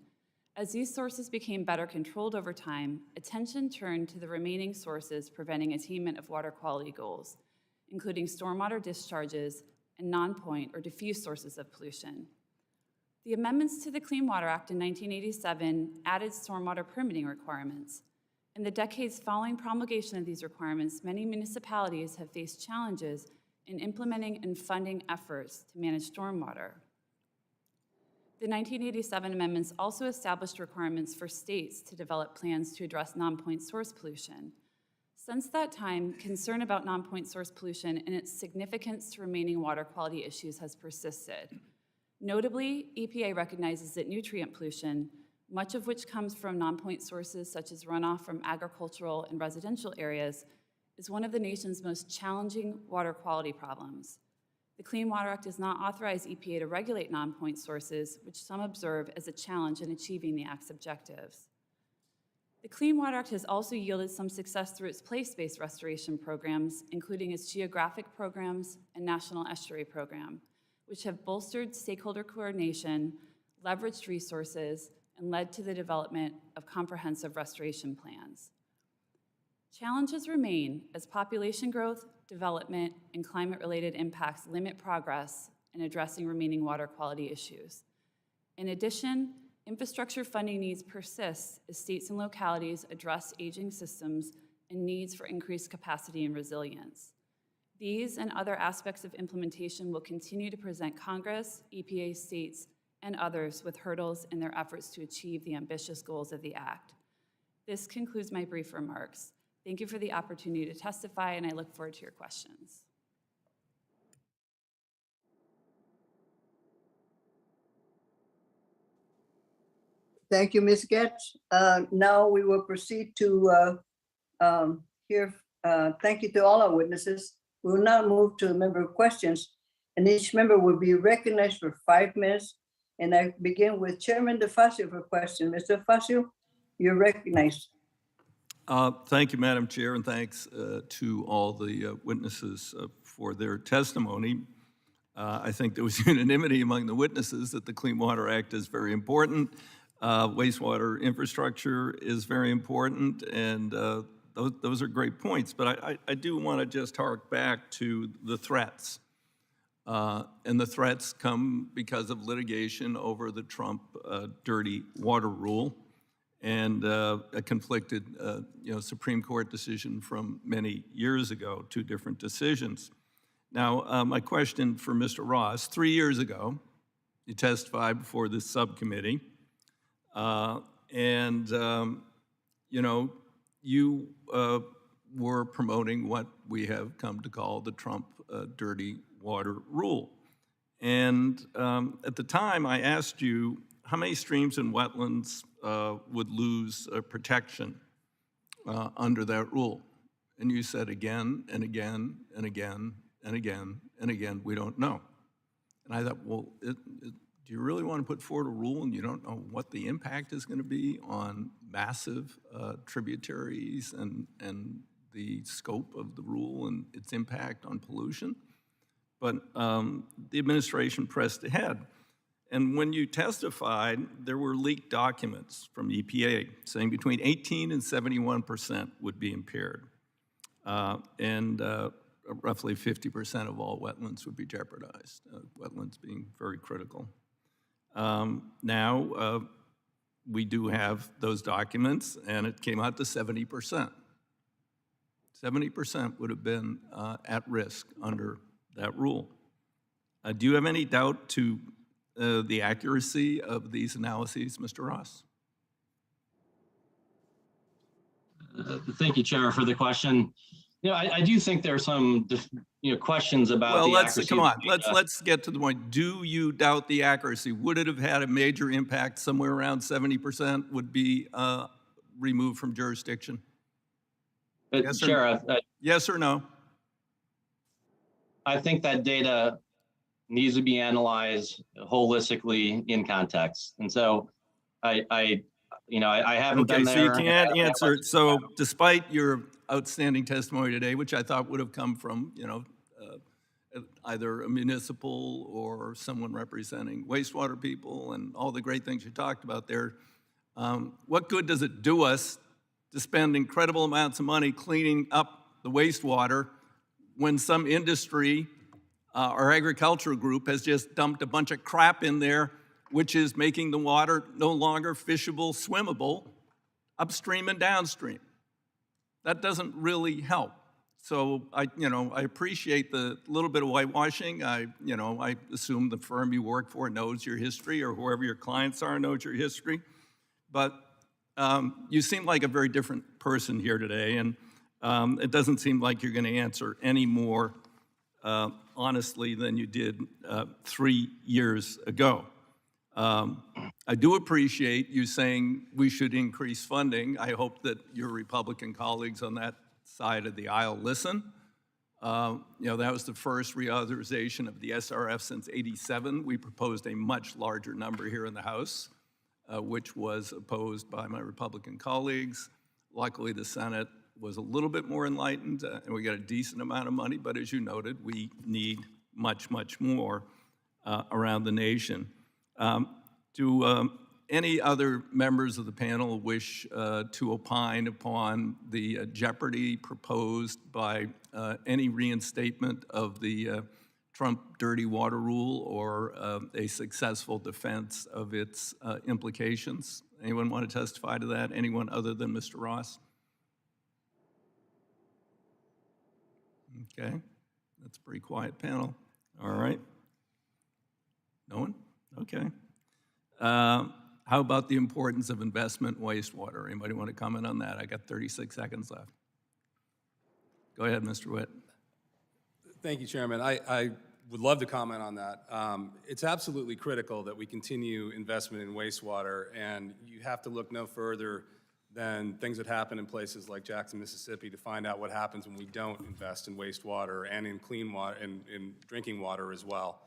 As these sources became better controlled over time, attention turned to the remaining sources preventing attainment of water quality goals, including stormwater discharges and non-point or diffuse sources of pollution. The amendments to the Clean Water Act in 1987 added stormwater permitting requirements. In the decades following promulgation of these requirements, many municipalities have faced challenges in implementing and funding efforts to manage stormwater. The 1987 amendments also established requirements for states to develop plans to address non-point source pollution. Since that time, concern about non-point source pollution and its significance to remaining water quality issues has persisted. Notably, EPA recognizes that nutrient pollution, much of which comes from non-point sources such as runoff from agricultural and residential areas, is one of the nation's most challenging water quality problems. The Clean Water Act does not authorize EPA to regulate non-point sources, which some observe as a challenge in achieving the Act's objectives. The Clean Water Act has also yielded some success through its place-based restoration programs, including its geographic programs and National Estuary Program, which have bolstered stakeholder coordination, leveraged resources, and led to the development of comprehensive restoration plans. Challenges remain as population growth, development, and climate-related impacts limit progress in addressing remaining water quality issues. In addition, infrastructure funding needs persist as states and localities address aging systems and needs for increased capacity and resilience. These and other aspects of implementation will continue to present Congress, EPA, states, and others with hurdles in their efforts to achieve the ambitious goals of the Act. This concludes my brief remarks. Thank you for the opportunity to testify, and I look forward to your questions. Thank you, Ms. Getz. Now we will proceed to hear, thank you to all our witnesses. We will now move to the member questions, and each member will be recognized for 5 minutes. And I begin with Chairman DeFazio for question. Mr. DeFazio, you're recognized. Thank you, Madam Chair, and thanks to all the witnesses for their testimony. I think there was unanimity among the witnesses that the Clean Water Act is very important. Wastewater infrastructure is very important, and those are great points. But I do want to just hark back to the threats. And the threats come because of litigation over the Trump dirty water rule and a conflicted Supreme Court decision from many years ago, two different decisions. Now, my question for Mr. Ross, 3 years ago, you testified before this subcommittee, you were promoting what we have come to call the Trump dirty water rule. And at the time, I asked you how many streams and wetlands would lose protection under that rule. And you said again and again and again and again and again, we don't know. And I thought, well, do you really want to put forward a rule and you don't know what the impact is going to be on massive tributaries and the scope of the rule and its impact on pollution? But the administration pressed ahead. And when you testified, there were leaked documents from EPA saying between 18 and 71% would be impaired. Roughly 50% of all wetlands would be jeopardized, wetlands being very critical. Now, we do have those documents, and it came out to 70%. 70% would have been at risk under that rule. Do you have any doubt to the accuracy of these analyses, Mr. Ross? Thank you, Chair, for the question. I do think there are some, questions about the accuracy. Come on, let's get to the point. Do you doubt the accuracy? Would it have had a major impact? Somewhere around 70% would be removed from jurisdiction? Yes, Chair, yes or no? I think that data needs to be analyzed holistically in context. And so I haven't been there. So you can't answer it. So despite your outstanding testimony today, which I thought would have come from, either a municipal or someone representing wastewater people and all the great things you talked about there, what good does it do us to spend incredible amounts of money cleaning up the wastewater when some industry or agricultural group has just dumped a bunch of crap in there, which is making the water no longer fishable, swimmable, upstream and downstream? That doesn't really help. So I appreciate the little bit of whitewashing. I assume the firm you work for knows your history, or whoever your clients are knows your history. But you seem like a very different person here today, and it doesn't seem like you're going to answer any more honestly than you did 3 years ago. I do appreciate you saying we should increase funding. I hope that your Republican colleagues on that side of the aisle listen. That was the first reauthorization of the SRF since '87. We proposed a much larger number here in the House, which was opposed by my Republican colleagues. Luckily, the Senate was a little bit more enlightened, and we got a decent amount of money, but as you noted, we need much, much more around the nation. Do any other members of the panel wish to opine upon the jeopardy proposed by any reinstatement of the Trump dirty water rule or a successful defense of its implications? Anyone want to testify to that? Anyone other than Mr. Ross? Okay, that's a pretty quiet panel. All right. No one? Okay. How about the importance of investment in wastewater? Anybody want to comment on that? I got 36 seconds left. Go ahead, Mr. Witt. Thank you, Chairman. I would love to comment on that. It's absolutely critical that we continue investment in wastewater, and you have to look no further than things that happen in places like Jackson, Mississippi, to find out what happens when we don't invest in wastewater and in clean water and in drinking water as well.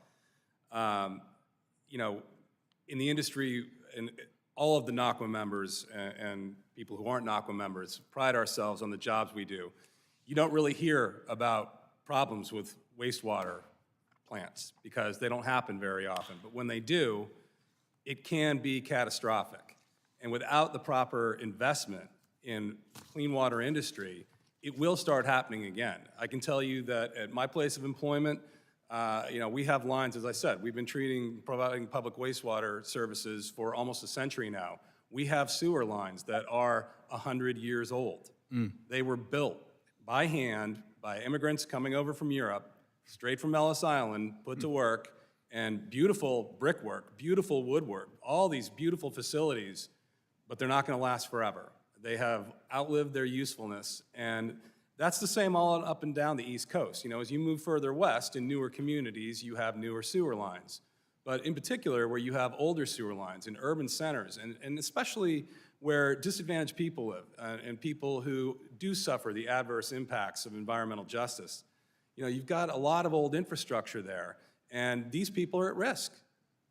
In the industry, and all of the NACWA members and people who aren't NACWA members, pride ourselves on the jobs we do. You don't really hear about problems with wastewater plants because they don't happen very often. But when they do, it can be catastrophic. And without the proper investment in clean water industry, it will start happening again. I can tell you that at my place of employment, we have lines, as I said, we've been providing public wastewater services for almost a century now. We have sewer lines that are 100 years old. They were built by hand by immigrants coming over from Europe, straight from Ellis Island, put to work, and beautiful brickwork, beautiful woodwork, all these beautiful facilities, but they're not going to last forever. They have outlived their usefulness, and that's the same all up and down the East Coast. As you move further west in newer communities, you have newer sewer lines. But in particular, where you have older sewer lines in urban centers, and especially where disadvantaged people live, and people who do suffer the adverse impacts of environmental justice, you've got a lot of old infrastructure there, and these people are at risk.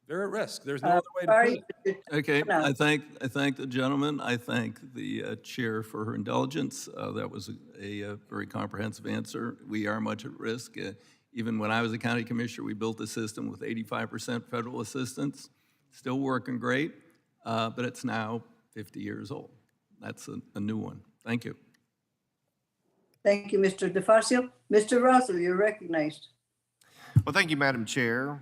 They're at risk. There's no other way to put it. Okay, I thank the gentleman. I thank the chair for her indulgence. That was a very comprehensive answer. We are much at risk. Even when I was a county commissioner, we built a system with 85% federal assistance. Still working great, but it's now 50 years old. That's a new one. Thank you. Thank you, Mr. DeFazio. Mr. Russell, you're recognized. Well, thank you, Madam Chair.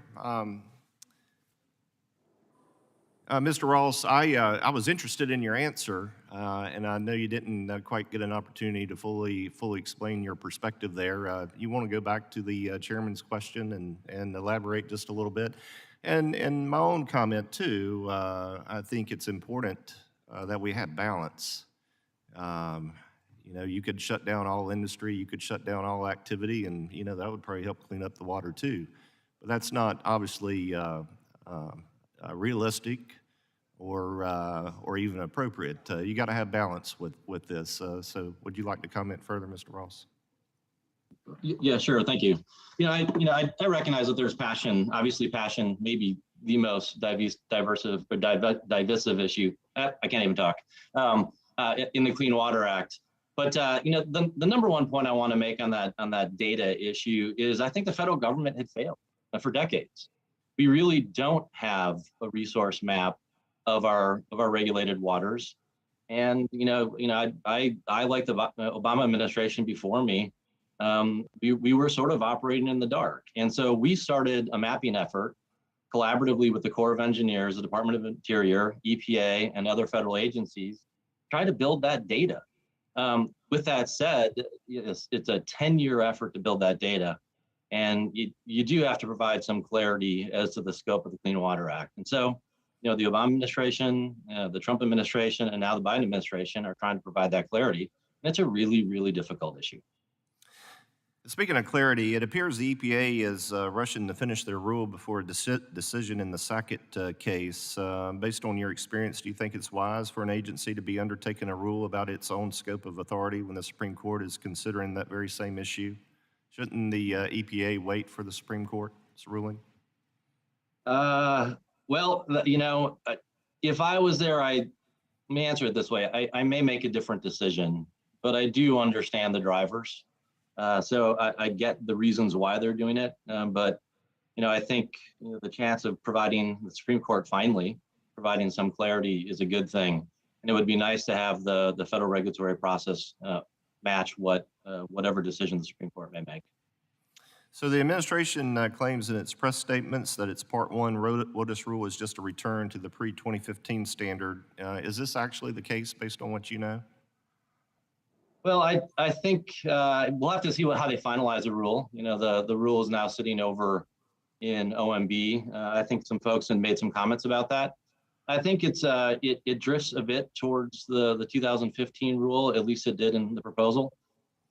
Mr. Ross, I was interested in your answer, and I know you didn't quite get an opportunity to fully explain your perspective there. You want to go back to the chairman's question and elaborate just a little bit? And my own comment too, I think it's important that we have balance. You could shut down all industry, you could shut down all activity, and that would probably help clean up the water too. But that's not obviously realistic or even appropriate. You got to have balance with this. So would you like to comment further, Mr. Ross? Yeah, sure. Thank you. I recognize that there's passion. Obviously, passion may be the most divisive issue. I can't even talk in the Clean Water Act. But the number one point I want to make on that data issue is I think the federal government had failed for decades. We really don't have a resource map of our regulated waters, and I like the Obama administration before me. We were sort of operating in the dark, and so we started a mapping effort collaboratively with the Corps of Engineers, the Department of Interior, EPA, and other federal agencies, try to build that data. With that said, it's a 10-year effort to build that data. And you do have to provide some clarity as to the scope of the Clean Water Act. And so, the Obama administration, the Trump administration, and now the Biden administration are trying to provide that clarity. And it's a really, really difficult issue. Speaking of clarity, it appears the EPA is rushing to finish their rule before a decision in the Sackett case. Based on your experience, do you think it's wise for an agency to be undertaking a rule about its own scope of authority when the Supreme Court is considering that very same issue? Shouldn't the EPA wait for the Supreme Court's ruling? Well, if I was there, I may answer it this way. I may make a different decision, but I do understand the drivers. So I get the reasons why they're doing it. But, I think the chance of providing the Supreme Court finally providing some clarity is a good thing. And it would be nice to have the federal regulatory process match whatever decision the Supreme Court may make. So the administration claims in its press statements that its Part 1 WOTUS rule is just a return to the pre-2015 standard. Is this actually the case based on what you know? Well, I think we'll have to see how they finalize the rule. The rule is now sitting over in OMB. I think some folks have made some comments about that. I think it drifts a bit towards the 2015 rule, at least it did in the proposal.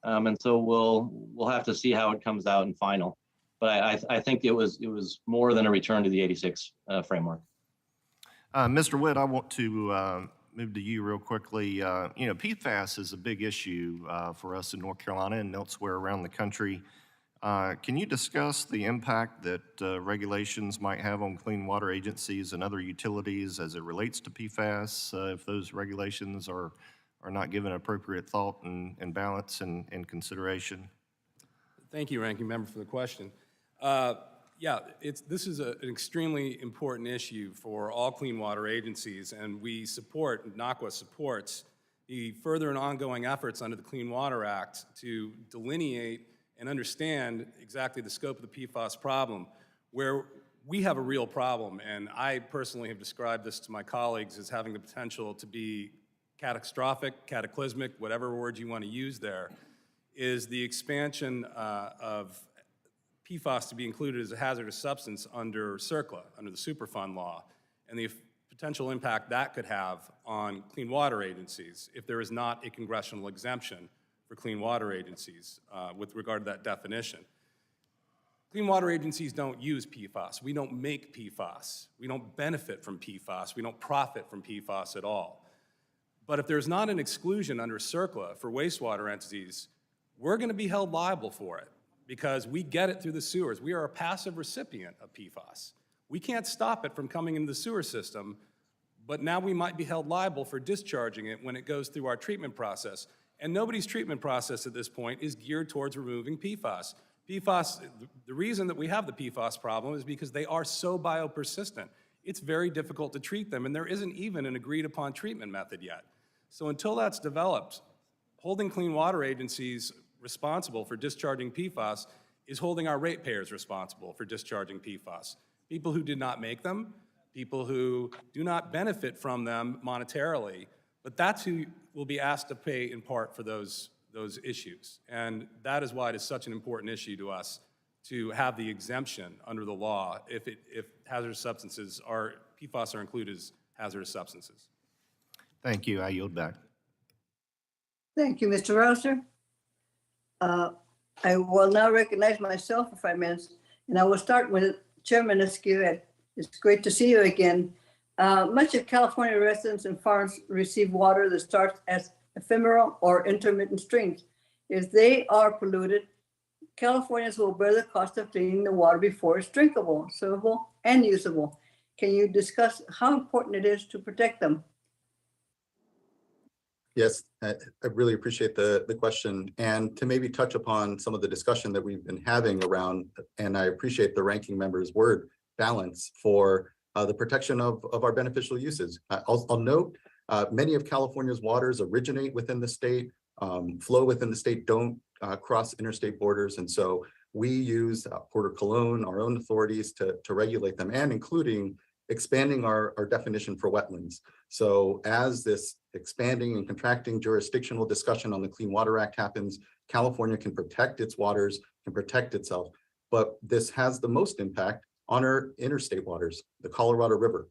And so we'll have to see how it comes out in final. But I think it was more than a return to the 86 framework. Mr. Witt, I want to move to you real quickly. PFAS is a big issue for us in North Carolina and elsewhere around the country. Can you discuss the impact that regulations might have on clean water agencies and other utilities as it relates to PFAS, if those regulations are are not given appropriate thought and balance and consideration? Thank you, Ranking Member, for the question. Yeah, this is an extremely important issue for all clean water agencies, and NACWA supports the further and ongoing efforts under the Clean Water Act to delineate and understand exactly the scope of the PFAS problem. Where we have a real problem, and I personally have described this to my colleagues as having the potential to be catastrophic, cataclysmic, whatever word you want to use there, is the expansion of PFAS to be included as a hazardous substance under CERCLA, under the Superfund law, and the potential impact that could have on clean water agencies if there is not a congressional exemption for clean water agencies with regard to that definition. Clean water agencies don't use PFAS. We don't make PFAS. We don't benefit from PFAS. We don't profit from PFAS at all. But if there's not an exclusion under CERCLA for wastewater entities, we're going to be held liable for it because we get it through the sewers. We are a passive recipient of PFAS. We can't stop it from coming into the sewer system, but now we might be held liable for discharging it when it goes through our treatment process. And nobody's treatment process at this point is geared towards removing PFAS. PFAS, the reason that we have the PFAS problem is because they are so biopersistent. It's very difficult to treat them, and there isn't even an agreed upon treatment method yet. So until that's developed, holding clean water agencies responsible for discharging PFAS is holding our ratepayers responsible for discharging PFAS. People who did not make them, people who do not benefit from them monetarily, but that's who will be asked to pay in part for those issues. And that is why it is such an important issue to us to have the exemption under the law if hazardous substances are, PFAS are included as hazardous substances. Thank you. I yield back. Thank you, Mr. Rouser. I will now recognize myself for 5 minutes, and I will start with Chairman Esquivel. It's great to see you again. Much of California residents and farms receive water that starts as ephemeral or intermittent streams. If they are polluted, Californians will bear the cost of cleaning the water before it's drinkable, servable, and usable. Can you discuss how important it is to protect them? Yes, I really appreciate the question, and to maybe touch upon some of the discussion that we've been having around, and I appreciate the ranking member's word balance for the protection of our beneficial uses. I'll note many of California's waters originate within the state, flow within the state, don't cross interstate borders, and so we use Port of Cologne, our own authorities to regulate them, and including expanding our definition for wetlands. So as this expanding and contracting jurisdictional discussion on the Clean Water Act happens, California can protect its waters, can protect itself, but this has the most impact on our interstate waters, the Colorado River.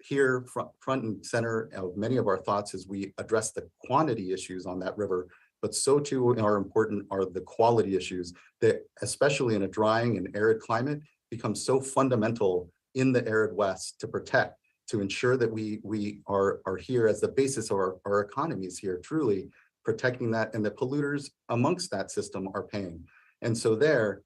Here, front and center of many of our thoughts as we address the quantity issues on that river, but so too are important are the quality issues that, especially in a drying and arid climate, become so fundamental in the arid West to protect, to ensure that we are here as the basis of our economies here, truly protecting that, and the polluters amongst that system are paying. And so there,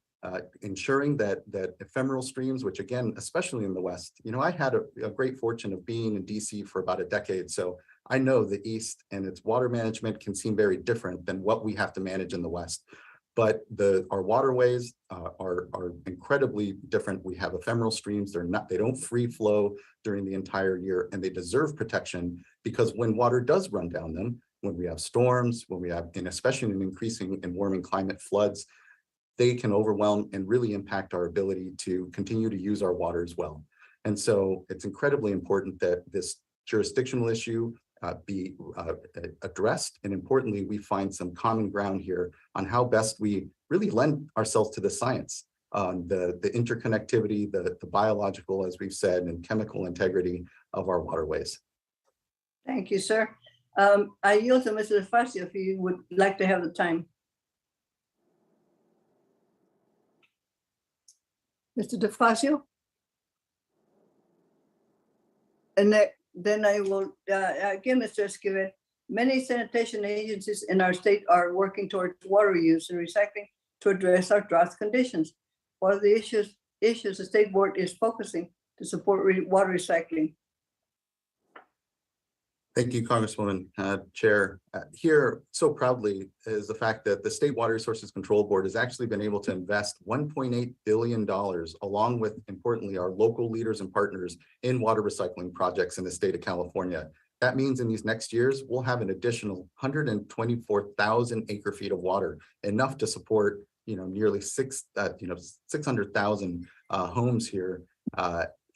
ensuring that ephemeral streams, which again, especially in the West, you know, I had a great fortune of being in DC for about a decade. So I know the East and its water management can seem very different than what we have to manage in the West. But our waterways are incredibly different. We have ephemeral streams. They don't free flow during the entire year, and they deserve protection because when water does run down them, when we have storms, when we have, and especially in increasing and warming climate, floods, they can overwhelm and really impact our ability to continue to use our water as well. And so it's incredibly important that this jurisdictional issue be addressed. And importantly, we find some common ground here on how best we really lend ourselves to the science, the interconnectivity, the biological, as we've said, and chemical integrity of our waterways. Thank you, sir. I yield to Mr. DeFazio if you would like to have the time. Mr. DeFazio? And then I will, again, Mr. Esquivel, many sanitation agencies in our state are working towards water use and recycling to address our drought conditions. What are the issues the state board is focusing to support water recycling? Thank you, Congresswoman, Chair. Here, so proudly, is the fact that the State Water Resources Control Board has actually been able to invest $1.8 billion, along with, importantly, our local leaders and partners in water recycling projects in the state of California. That means in these next years, we'll have an additional 124,000 acre feet of water, enough to support, nearly 600,000 homes here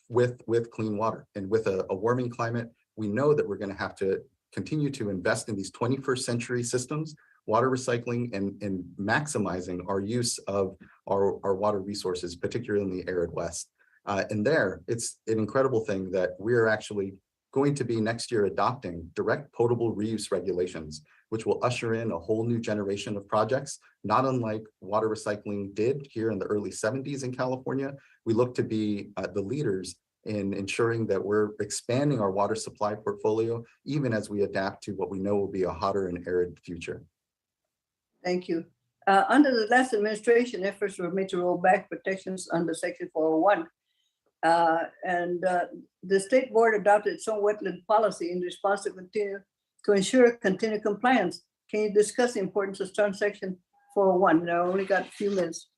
with clean water. And with a warming climate, we know that we're going to have to continue to invest in these 21st century systems, water recycling, and maximizing our use of our water resources, particularly in the arid West. And there, it's an incredible thing that we're actually going to be next year adopting direct potable reuse regulations, which will usher in a whole new generation of projects, not unlike water recycling did here in the early 70s in California. We look to be the leaders in ensuring that we're expanding our water supply portfolio, even as we adapt to what we know will be a hotter and arid future. Thank you. Under the last administration, efforts were made to roll back protections under Section 401. The state board adopted its own wetland policy in response to ensure continued compliance. Can you discuss the importance of Section 401? I only got a few minutes.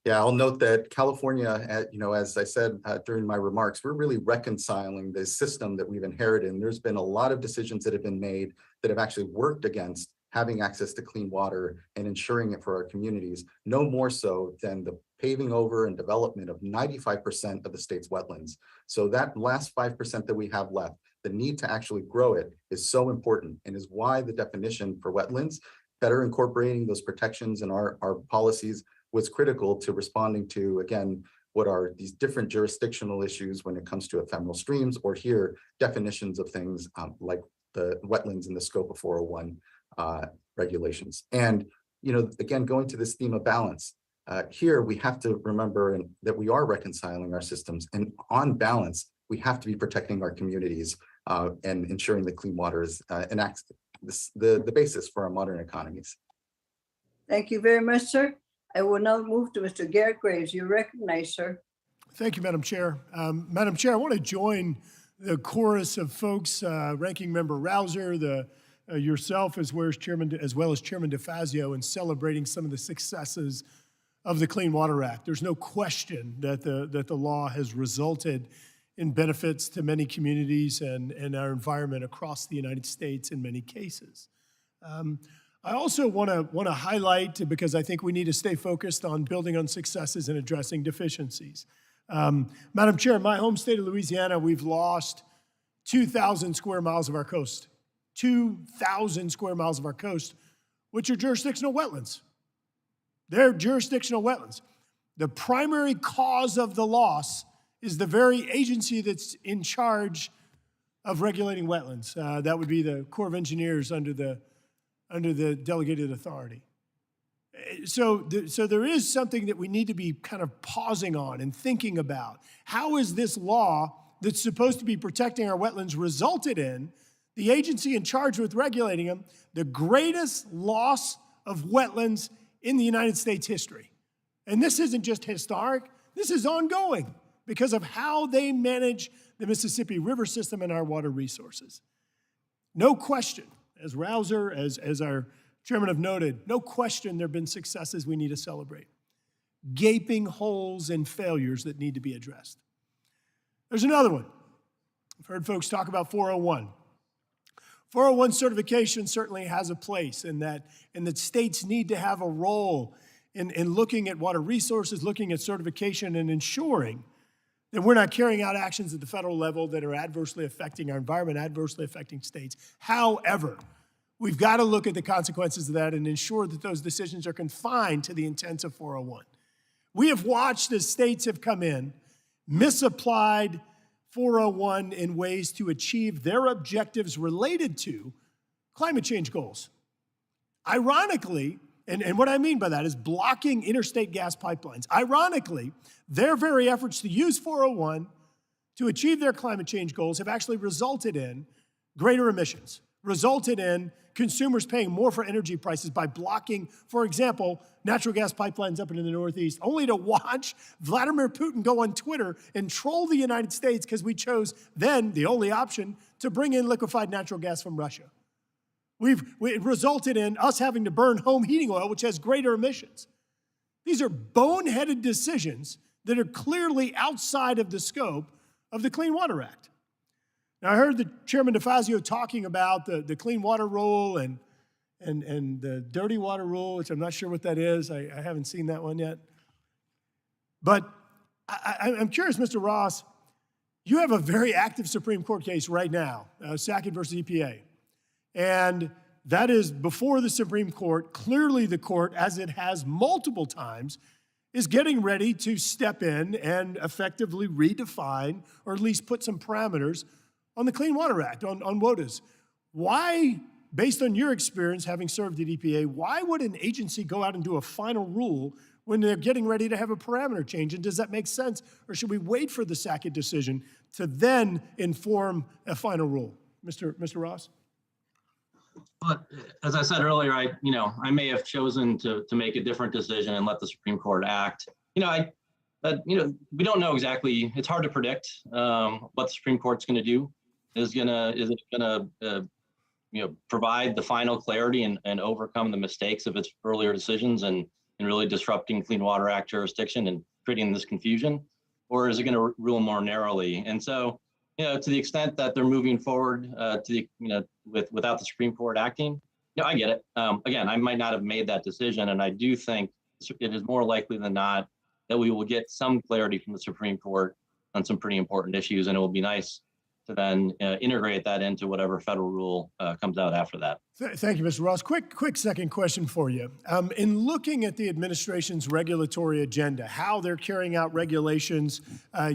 Yeah, I'll note that California, as I said during my remarks, we're really reconciling the system that we've inherited. And there's been a lot of decisions that have been made that have actually worked against having access to clean water and ensuring it for our communities, no more so than the paving over and development of 95% of the state's wetlands. So that last 5% that we have left, the need to actually grow it is so important, and is why the definition for wetlands, better incorporating those protections in our policies, was critical to responding to, again, what are these different jurisdictional issues when it comes to ephemeral streams, or here definitions of things like the wetlands in the scope of 401 regulations. And, again, going to this theme of balance, here we have to remember that we are reconciling our systems, and on balance, we have to be protecting our communities and ensuring that clean water is the basis for our modern economies. Thank you very much, sir. I will now move to Mr. Garrett Graves. You recognize, sir. Thank you, Madam Chair. Madam Chair, I want to join the chorus of folks, Ranking Member Rouser, yourself, as well as Chairman DeFazio, in celebrating some of the successes of the Clean Water Act. There's no question that the law has resulted in benefits to many communities and our environment across the United States in many cases. I also want to highlight, because I think we need to stay focused on building on successes and addressing deficiencies. Madam Chair, in my home state of Louisiana, we've lost 2,000 square miles of our coast. 2,000 square miles of our coast, which are jurisdictional wetlands. They're jurisdictional wetlands. The primary cause of the loss is the very agency that's in charge of regulating wetlands. That would be the Corps of Engineers under the delegated authority. So there is something that we need to be kind of pausing on and thinking about. How is this law that's supposed to be protecting our wetlands resulted in the agency in charge with regulating them, the greatest loss of wetlands in the United States history? And this isn't just historic, this is ongoing because of how they manage the Mississippi River system and our water resources. No question, as Rouser, as our chairman have noted, no question there have been successes we need to celebrate. Gaping holes and failures that need to be addressed. There's another one. I've heard folks talk about 401. 401 certification certainly has a place in that states need to have a role in looking at water resources, looking at certification, and ensuring that we're not carrying out actions at the federal level that are adversely affecting our environment, adversely affecting states. However, we've got to look at the consequences of that and ensure that those decisions are confined to the intents of 401. We have watched as states have come in, misapplied 401 in ways to achieve their objectives related to climate change goals. Ironically, and what I mean by that is blocking interstate gas pipelines. Ironically, their very efforts to use 401 to achieve their climate change goals have actually resulted in greater emissions, resulted in consumers paying more for energy prices by blocking, for example, natural gas pipelines up into the Northeast, only to watch Vladimir Putin go on Twitter and troll the United States because we chose then the only option to bring in liquefied natural gas from Russia. It resulted in us having to burn home heating oil, which has greater emissions. These are boneheaded decisions that are clearly outside of the scope of the Clean Water Act. Now, I heard the Chairman DeFazio talking about the Clean Water Rule and the Dirty Water Rule, which I'm not sure what that is. I haven't seen that one yet. But I'm curious, Mr. Ross, you have a very active Supreme Court case right now, Sackett versus EPA. And that is before the Supreme Court. Clearly, the court, as it has multiple times, is getting ready to step in and effectively redefine, or at least put some parameters on the Clean Water Act, on WOTAs. Why, based on your experience having served at EPA, why would an agency go out and do a final rule when they're getting ready to have a parameter change? And does that make sense? Or should we wait for the Sackett decision to then inform a final rule? Mr. Ross? But as I said earlier, I may have chosen to make a different decision and let the Supreme Court act. We don't know exactly. It's hard to predict what the Supreme Court's going to do. Is it going to provide the final clarity and overcome the mistakes of its earlier decisions and really disrupting Clean Water Act jurisdiction and creating this confusion, or is it going to rule more narrowly? And so, to the extent that they're moving forward without the Supreme Court acting, I get it. Again, I might not have made that decision, and I do think it is more likely than not that we will get some clarity from the Supreme Court on some pretty important issues, and it will be nice to then integrate that into whatever federal rule comes out after that. Thank you, Mr. Ross. Quick second question for you. In looking at the administration's regulatory agenda, how they're carrying out regulations,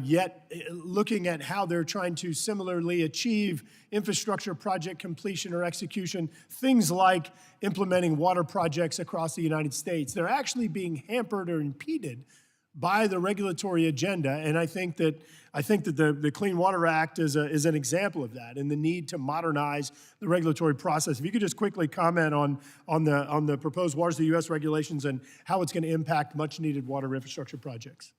yet looking at how they're trying to similarly achieve infrastructure project completion or execution, things like implementing water projects across the United States, they're actually being hampered or impeded by the regulatory agenda. And I think that the Clean Water Act is an example of that, and the need to modernize the regulatory process. If you could just quickly comment on the proposed Waters of the U.S. regulations and how it's going to impact much-needed water infrastructure projects.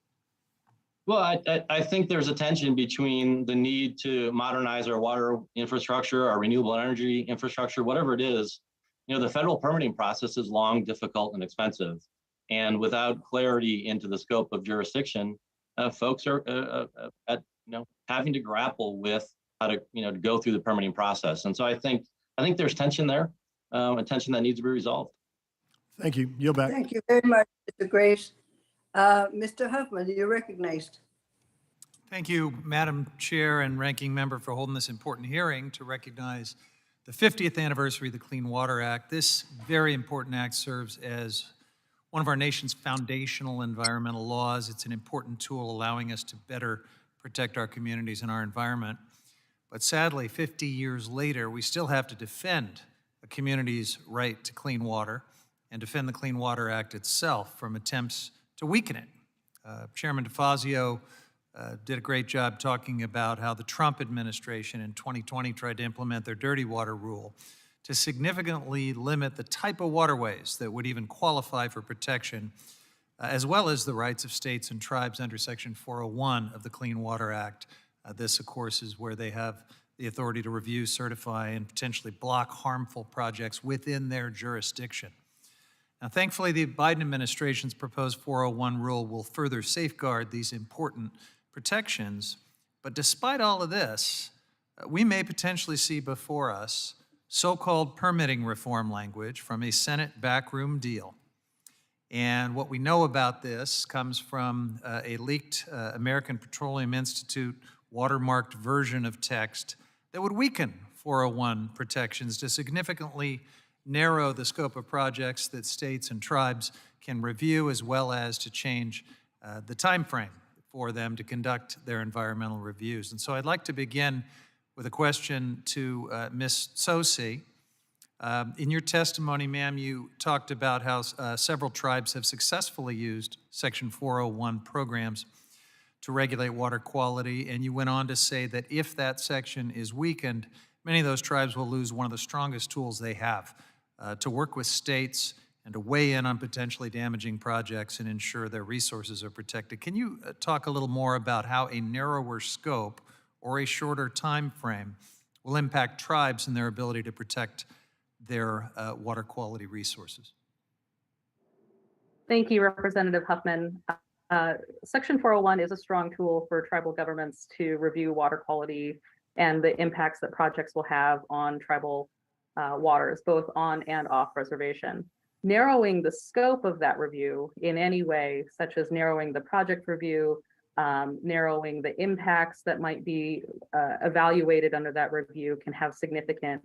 Well, I think there's a tension between the need to modernize our water infrastructure, our renewable energy infrastructure, whatever it is. The federal permitting process is long, difficult, and expensive. And without clarity into the scope of jurisdiction, folks are having to grapple with how to go through the permitting process. And so I think there's tension there, a tension that needs to be resolved. Thank you. Yield back. Thank you very much, Mr. Graves. Mr. Huffman, you're recognized. Thank you, Madam Chair and Ranking Member, for holding this important hearing to recognize the 50th anniversary of the Clean Water Act. This very important act serves as one of our nation's foundational environmental laws. It's an important tool allowing us to better protect our communities and our environment. But sadly, 50 years later, we still have to defend a community's right to clean water and defend the Clean Water Act itself from attempts to weaken it. Chairman DeFazio did a great job talking about how the Trump administration in 2020 tried to implement their dirty water rule to significantly limit the type of waterways that would even qualify for protection, as well as the rights of states and tribes under Section 401 of the Clean Water Act. This, of course, is where they have the authority to review, certify, and potentially block harmful projects within their jurisdiction. Now, thankfully, the Biden administration's proposed 401 rule will further safeguard these important protections. But despite all of this, we may potentially see before us so-called permitting reform language from a Senate backroom deal. And what we know about this comes from a leaked American Petroleum Institute watermarked version of text that would weaken 401 protections to significantly narrow the scope of projects that states and tribes can review, as well as to change the time frame for them to conduct their environmental reviews. And so I'd like to begin with a question to Ms. Sosi. In your testimony, ma'am, you talked about how several tribes have successfully used Section 401 programs to regulate water quality, and you went on to say that if that section is weakened, many of those tribes will lose one of the strongest tools they have to work with states and to weigh in on potentially damaging projects and ensure their resources are protected. Can you talk a little more about how a narrower scope or a shorter time frame will impact tribes and their ability to protect their water quality resources? Thank you, Representative Huffman. Section 401 is a strong tool for tribal governments to review water quality and the impacts that projects will have on tribal waters, both on and off reservation. Narrowing the scope of that review in any way, such as narrowing the project review, narrowing the impacts that might be evaluated under that review, can have significant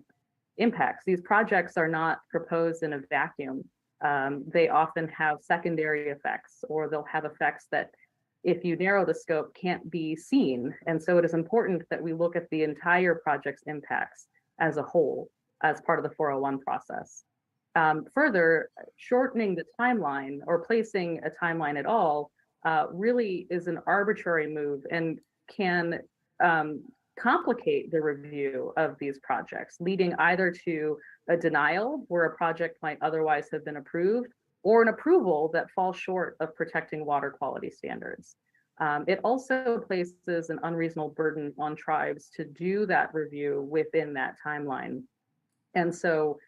impacts. These projects are not proposed in a vacuum. They often have secondary effects, or they'll have effects that, if you narrow the scope, can't be seen. And so it is important that we look at the entire project's impacts as a whole, as part of the 401 process. Further, shortening the timeline or placing a timeline at all really is an arbitrary move and can complicate the review of these projects, leading either to a denial where a project might otherwise have been approved, or an approval that falls short of protecting water quality standards. It also places an unreasonable burden on tribes to do that review within that timeline. And so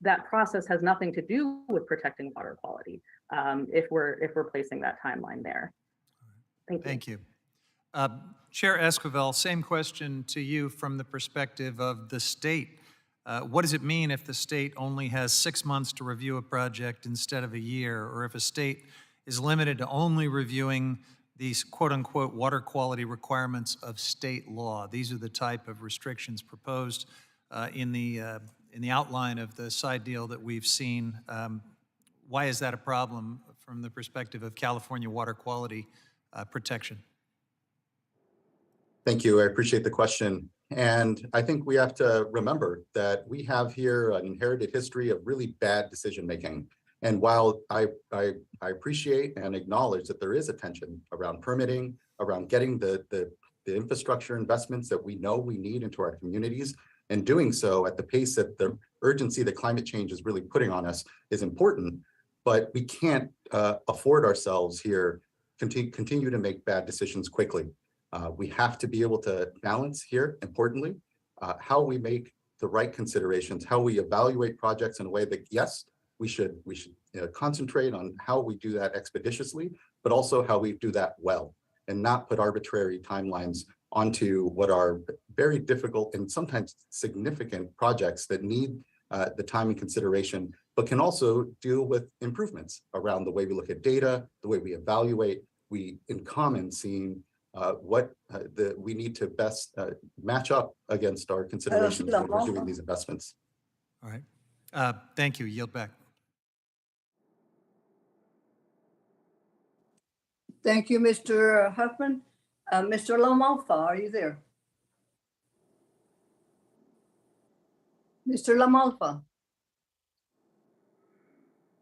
that process has nothing to do with protecting water quality if we're placing that timeline there. Thank you. Thank you. Chair Esquivel, same question to you from the perspective of the state. What does it mean if the state only has 6 months to review a project instead of a year, or if a state is limited to only reviewing these quote-unquote water quality requirements of state law? These are the type of restrictions proposed in the outline of the side deal that we've seen. Why is that a problem from the perspective of California water quality protection? Thank you. I appreciate the question. And I think we have to remember that we have here an inherited history of really bad decision-making. And while I appreciate and acknowledge that there is a tension around permitting, around getting the infrastructure investments that we know we need into our communities, and doing so at the pace that the urgency that climate change is really putting on us is important, but we can't afford ourselves here continue to make bad decisions quickly. We have to be able to balance here, importantly, how we make the right considerations, how we evaluate projects in a way that, yes, we should concentrate on how we do that expeditiously, but also how we do that well, and not put arbitrary timelines onto what are very difficult and sometimes significant projects that need the time and consideration, but can also deal with improvements around the way we look at data, the way we evaluate, we in common seeing what we need to best match up against our considerations when we're doing these investments. All right. Thank you. Yield back. Thank you, Mr. Huffman. Mr. LaMalfa, are you there? Mr. LaMalfa.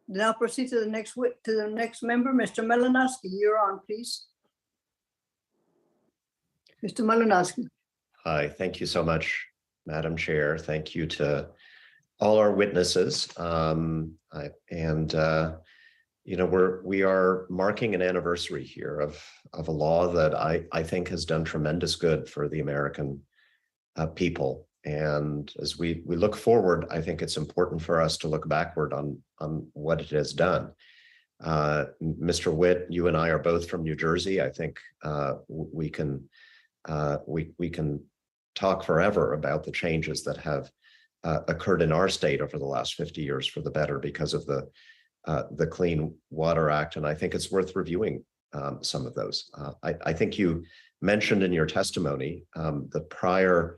Now proceed to the next member, Mr. Malinowski. You're on, please. Mr. Malinowski. Hi, thank you so much, Madam Chair. Thank you to all our witnesses. We are marking an anniversary here of a law that I think has done tremendous good for the American people. And as we look forward, I think it's important for us to look backward on what it has done. Mr. Witt, you and I are both from New Jersey. I think we can talk forever about the changes that have occurred in our state over the last 50 years for the better because of the Clean Water Act, and I think it's worth reviewing some of those. I think you mentioned in your testimony that prior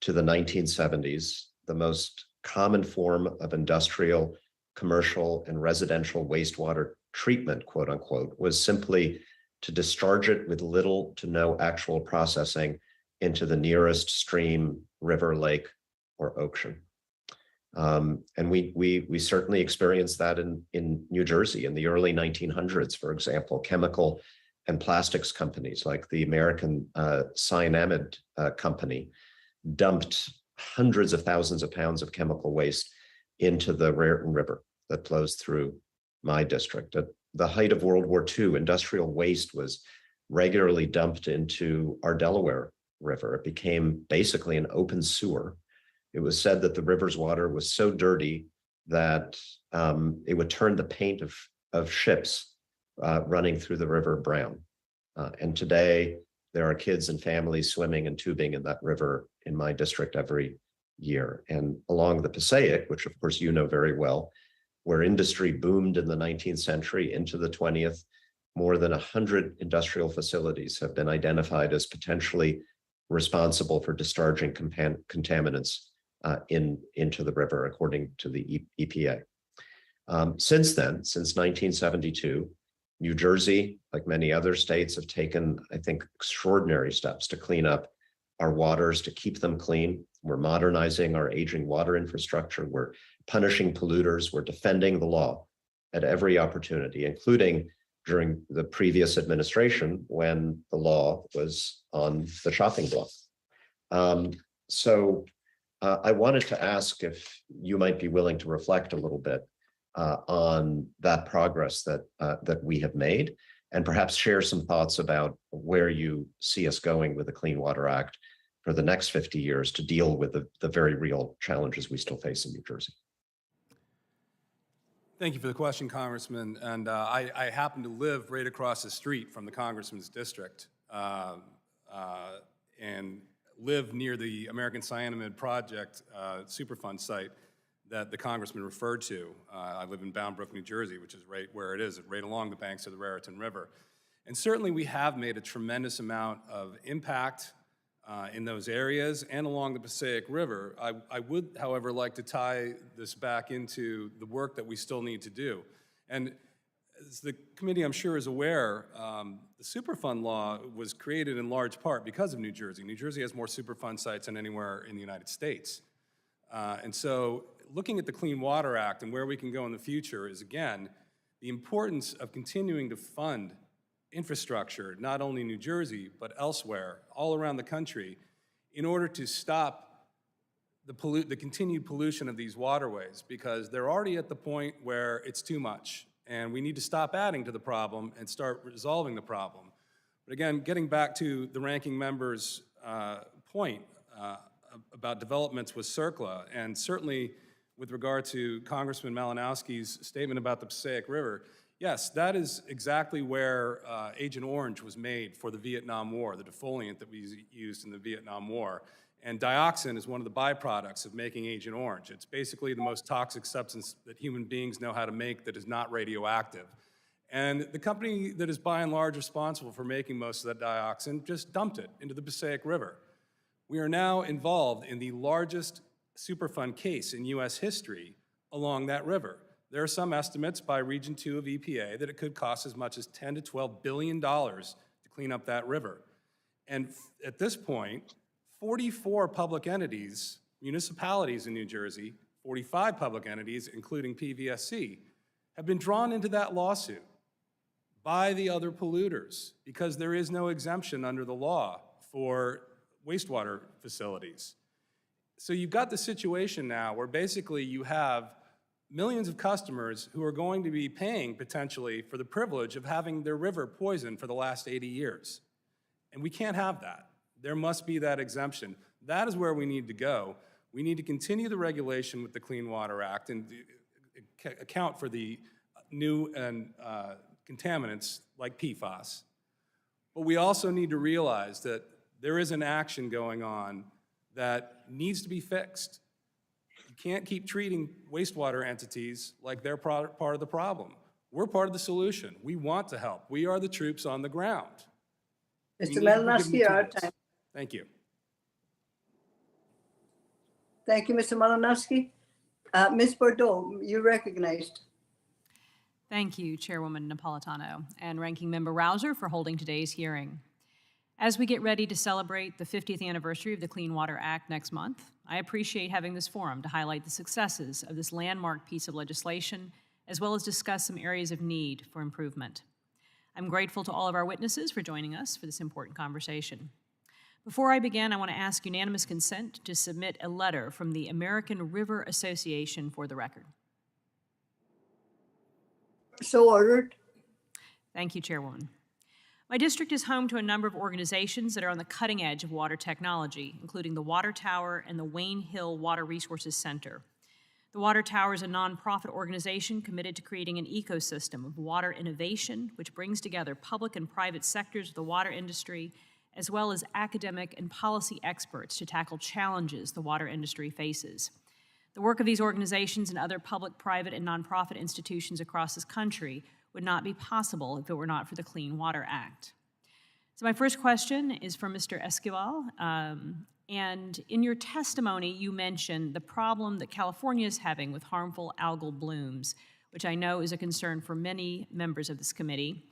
to the 1970s, the most common form of industrial, commercial, and residential wastewater treatment, quote unquote, was simply to discharge it with little to no actual processing into the nearest stream, river, lake, or ocean. And we certainly experienced that in New Jersey in the early 1900s, for example. Chemical and plastics companies like the American Cyanamide Company dumped hundreds of thousands of pounds of chemical waste into the Raritan River that flows through my district. At the height of World War II, industrial waste was regularly dumped into our Delaware River. It became basically an open sewer. It was said that the river's water was so dirty that it would turn the paint of ships running through the river brown. And today, there are kids and families swimming and tubing in that river in my district every year. And along the Passaic, which of course you know very well, where industry boomed in the 19th century into the 20th, more than 100 industrial facilities have been identified as potentially responsible for discharging contaminants into the river, according to the EPA. Since then, since 1972, New Jersey, like many other states, have taken, I think, extraordinary steps to clean up our waters, to keep them clean. We're modernizing our aging water infrastructure. We're punishing polluters. We're defending the law at every opportunity, including during the previous administration when the law was on the chopping block. I wanted to ask if you might be willing to reflect a little bit on that progress that we have made, and perhaps share some thoughts about where you see us going with the Clean Water Act for the next 50 years to deal with the very real challenges we still face in New Jersey. Thank you for the question, Congressman. And I happen to live right across the street from the Congressman's district and live near the American Cyanamide Project Superfund site that the Congressman referred to. I live in Bound Brook, New Jersey, which is right where it is, right along the banks of the Raritan River. And certainly we have made a tremendous amount of impact in those areas and along the Passaic River. I would, however, like to tie this back into the work that we still need to do. And as the committee, I'm sure, is aware, the Superfund law was created in large part because of New Jersey. New Jersey has more Superfund sites than anywhere in the United States. And so looking at the Clean Water Act and where we can go in the future is, again, the importance of continuing to fund infrastructure, not only in New Jersey, but elsewhere, all around the country, in order to stop the continued pollution of these waterways, because they're already at the point where it's too much. And we need to stop adding to the problem and start resolving the problem. But again, getting back to the ranking member's point about developments with CERCLA, and certainly with regard to Congressman Malinowski's statement about the Passaic River, yes, that is exactly where Agent Orange was made for the Vietnam War, the defoliant that we used in the Vietnam War. And dioxin is one of the byproducts of making Agent Orange. It's basically the most toxic substance that human beings know how to make that is not radioactive. And the company that is by and large responsible for making most of that dioxin just dumped it into the Passaic River. We are now involved in the largest Superfund case in US history along that river. There are some estimates by Region 2 of EPA that it could cost as much as $10 to $12 billion to clean up that river. And at this point, 44 public entities, municipalities in New Jersey, 45 public entities, including PVSC, have been drawn into that lawsuit by the other polluters because there is no exemption under the law for wastewater facilities. So you've got the situation now where basically you have millions of customers who are going to be paying potentially for the privilege of having their river poisoned for the last 80 years. And we can't have that. There must be that exemption. That is where we need to go. We need to continue the regulation with the Clean Water Act and account for the new and contaminants like PFAS. But we also need to realize that there is an action going on that needs to be fixed. You can't keep treating wastewater entities like they're part of the problem. We're part of the solution. We want to help. We are the troops on the ground. Mr. Malinowski, our time. Thank you. Thank you, Mr. Malinowski. Ms. Bordeaux, you're recognized. Thank you, Chairwoman Napolitano and Ranking Member Rouser for holding today's hearing. As we get ready to celebrate the 50th anniversary of the Clean Water Act next month, I appreciate having this forum to highlight the successes of this landmark piece of legislation, as well as discuss some areas of need for improvement. I'm grateful to all of our witnesses for joining us for this important conversation. Before I begin, I want to ask unanimous consent to submit a letter from the American River Association for the record. So ordered. Thank you, Chairwoman. My district is home to a number of organizations that are on the cutting edge of water technology, including the Water Tower and the Wayne Hill Water Resources Center. The Water Tower is a nonprofit organization committed to creating an ecosystem of water innovation, which brings together public and private sectors of the water industry, as well as academic and policy experts to tackle challenges the water industry faces. The work of these organizations and other public, private, and nonprofit institutions across this country would not be possible if it were not for the Clean Water Act. So my first question is for Mr. Esquivel. And in your testimony, you mentioned the problem that California is having with harmful algal blooms, which I know is a concern for many members of this committee.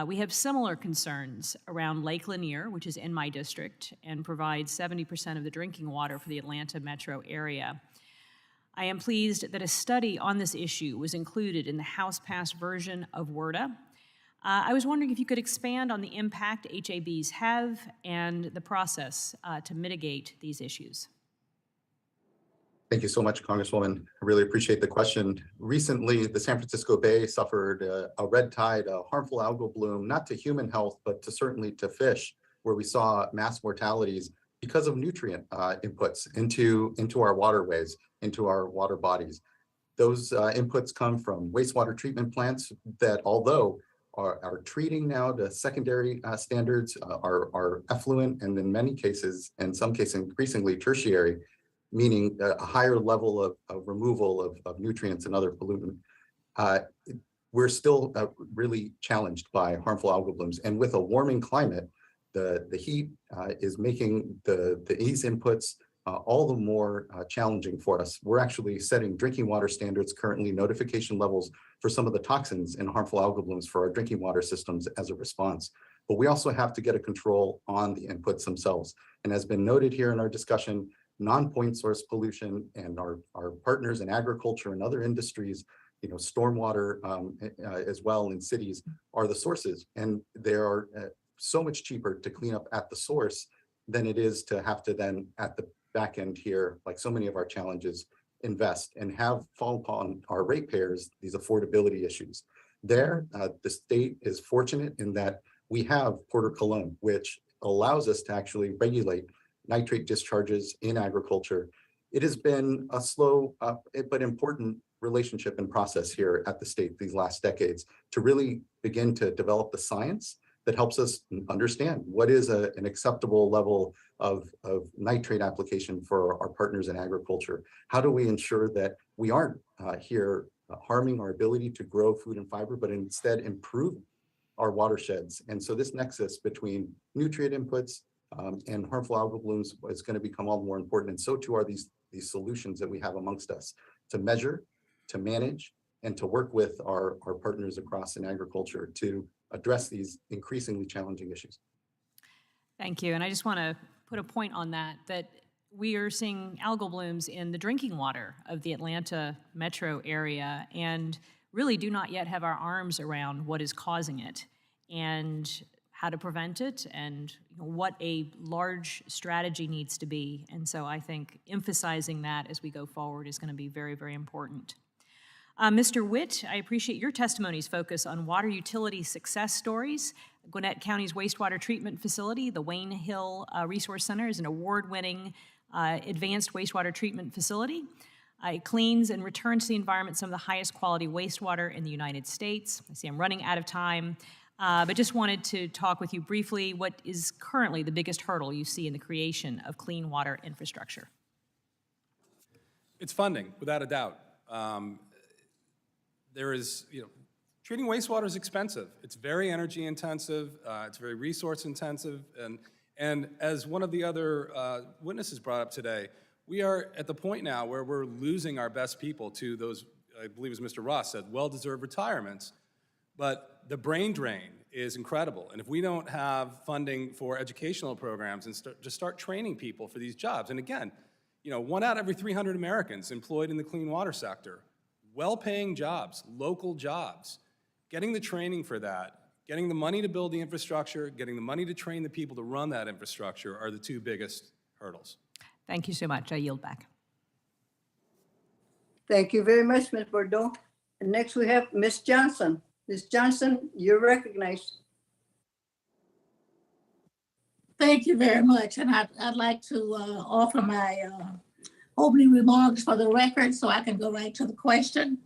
We have similar concerns around Lake Lanier, which is in my district and provides 70% of the drinking water for the Atlanta metro area. I am pleased that a study on this issue was included in the House-passed version of WRDA. I was wondering if you could expand on the impact HABs have and the process to mitigate these issues. Thank you so much, Congresswoman. I really appreciate the question. Recently, the San Francisco Bay suffered a red tide, a harmful algal bloom, not to human health, but certainly to fish, where we saw mass mortalities because of nutrient inputs into our waterways, into our water bodies. Those inputs come from wastewater treatment plants that, although are treating now to secondary standards, are effluent, and in many cases, and some cases increasingly tertiary, meaning a higher level of removal of nutrients and other pollutants. We're still really challenged by harmful algal blooms. And with a warming climate, the heat is making these inputs all the more challenging for us. We're actually setting drinking water standards currently, notification levels for some of the toxins and harmful algal blooms for our drinking water systems as a response. But we also have to get a control on the inputs themselves. And as been noted here in our discussion, non-point source pollution and our partners in agriculture and other industries, stormwater as well in cities are the sources. And they are so much cheaper to clean up at the source than it is to have to then at the back end here, like so many of our challenges, invest and have fall upon our ratepayers these affordability issues. There, the state is fortunate in that we have Porter Cologne, which allows us to actually regulate nitrate discharges in agriculture. It has been a slow but important relationship and process here at the state these last decades to really begin to develop the science that helps us understand what is an acceptable level of nitrate application for our partners in agriculture. How do we ensure that we aren't here harming our ability to grow food and fiber, but instead improve our watersheds? And so this nexus between nutrient inputs and harmful algal blooms is going to become all the more important. And so too are these solutions that we have amongst us to measure, to manage, and to work with our partners across in agriculture to address these increasingly challenging issues. Thank you. And I just want to put a point on that we are seeing algal blooms in the drinking water of the Atlanta metro area and really do not yet have our arms around what is causing it and how to prevent it and what a large strategy needs to be. And so I think emphasizing that as we go forward is going to be very, very important. Mr. Witt, I appreciate your testimony's focus on water utility success stories. Gwinnett County's wastewater treatment facility, the Wayne Hill Resource Center, is an award-winning advanced wastewater treatment facility. It cleans and returns to the environment some of the highest quality wastewater in the United States. I see I'm running out of time, but just wanted to talk with you briefly. What is currently the biggest hurdle you see in the creation of clean water infrastructure? It's funding, without a doubt. There is, treating wastewater is expensive. It's very energy intensive. It's very resource intensive. And as one of the other witnesses brought up today, we are at the point now where we're losing our best people to those, I believe as Mr. Ross said, well-deserved retirements. But the brain drain is incredible. And if we don't have funding for educational programs and just start training people for these jobs, and again, 1 out of every 300 Americans employed in the clean water sector, well-paying jobs, local jobs, getting the training for that, Getting the money to build the infrastructure, getting the money to train the people to run that infrastructure are the two biggest hurdles. Thank you so much. I yield back. Thank you very much, Ms. Bordeaux. And next we have Ms. Johnson. Ms. Johnson, you're recognized. Thank you very much. And I'd like to offer my opening remarks for the record so I can go right to the question.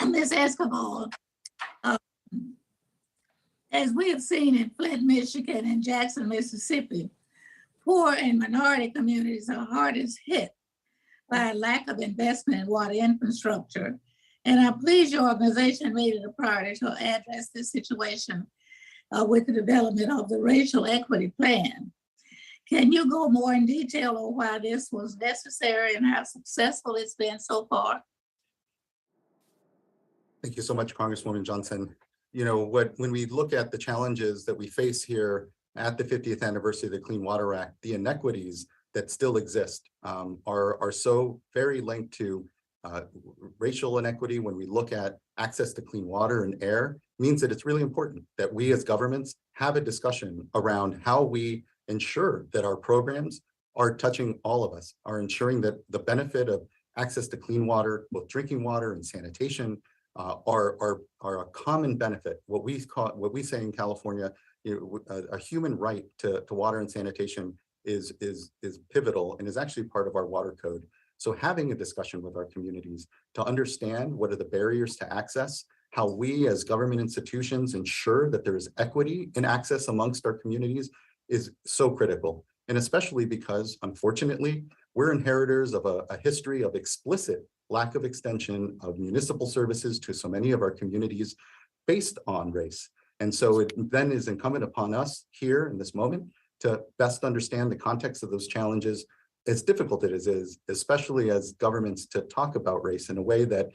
Ms. Escobar, as we have seen in Flint, Michigan and Jackson, Mississippi, poor and minority communities are hardest hit by a lack of investment in water infrastructure. And I'm pleased your organization made it a priority to address this situation with the development of the racial equity plan. Can you go more in detail on why this was necessary and how successful it's been so far? Thank you so much, Congresswoman Johnson. You know, when we look at the challenges that we face here at the 50th anniversary of the Clean Water Act, the inequities that still exist are so very linked to racial inequity. When we look at access to clean water and air, means that it's really important that we as governments have a discussion around how we ensure that our programs are touching all of us, are ensuring that the benefit of access to clean water, both drinking water and sanitation, are a common benefit. What we say in California, you know, a human right to water and sanitation is pivotal and is actually part of our water code. So having a discussion with our communities to understand what are the barriers to access, how we as government institutions ensure that there is equity in access amongst our communities is so critical. And especially because, unfortunately, we're inheritors of a history of explicit lack of extension of municipal services to so many of our communities based on race. And so it then is incumbent upon us here in this moment to best understand the context of those challenges, as difficult as it is, especially as governments, to talk about race in a way that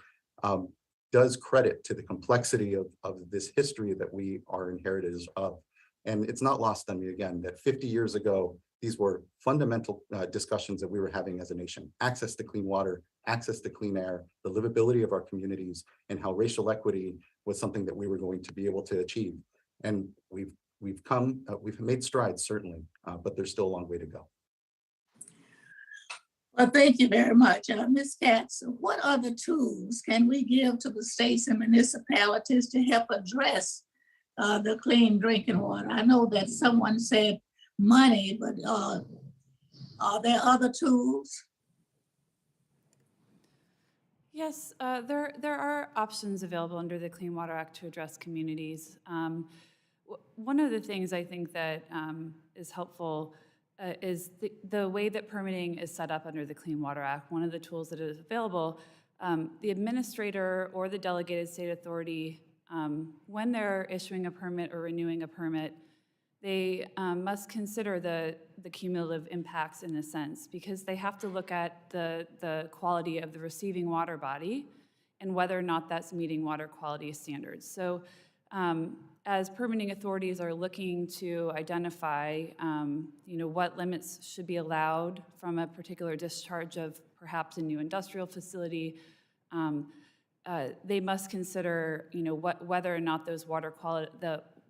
does credit to the complexity of this history that we are inheritors of. And it's not lost on me again that 50 years ago, these were fundamental discussions that we were having as a nation: access to clean water, access to clean air, the livability of our communities, and how racial equity was something that we were going to be able to achieve. And we've made strides, certainly, but there's still a long way to go. Well, thank you very much. Ms. Katz, what other tools can we give to the states and municipalities to help address the clean drinking water? I know that someone said money, but are there other tools? Yes, there are options available under the Clean Water Act to address communities. One of the things I think that is helpful is the way that permitting is set up under the Clean Water Act. One of the tools that is available, the administrator or the delegated state authority, when they're issuing a permit or renewing a permit, they must consider the cumulative impacts in a sense, because they have to look at the quality of the receiving water body and whether or not that's meeting water quality standards. So as permitting authorities are looking to identify what limits should be allowed from a particular discharge of perhaps a new industrial facility, they must consider whether or not the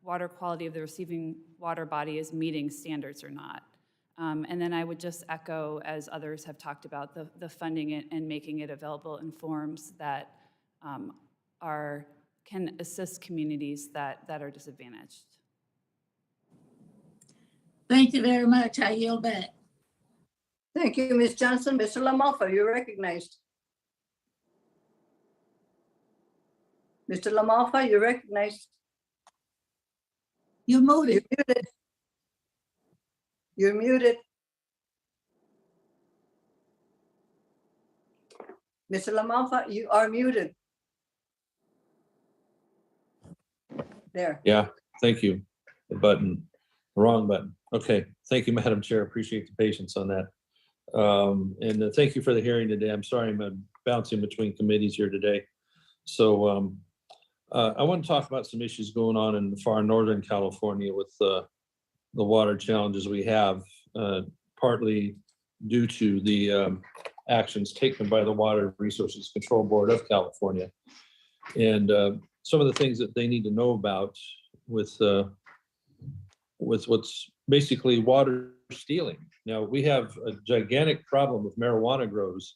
water quality of the receiving water body is meeting standards or not. And then I would just echo, as others have talked about, the funding it and making it available in forms that can assist communities that are disadvantaged. Thank you very much. I yield back. Thank you, Ms. Johnson. Mr. LaMalfa, you're recognized. Mr. LaMalfa, you're recognized. You're muted. You're muted. You're muted. Mr. LaMalfa, you are muted. There. Yeah, thank you. The button, wrong button. Okay, thank you, Madam Chair. Appreciate the patience on that. And thank you for the hearing today. I'm sorry I'm bouncing between committees here today. So I want to talk about some issues going on in far northern California with the water challenges we have. Part partly due to the actions taken by the Water Resources Control Board of California. And some of the things that they need to know about with what's basically water stealing. Now, we have a gigantic problem with marijuana grows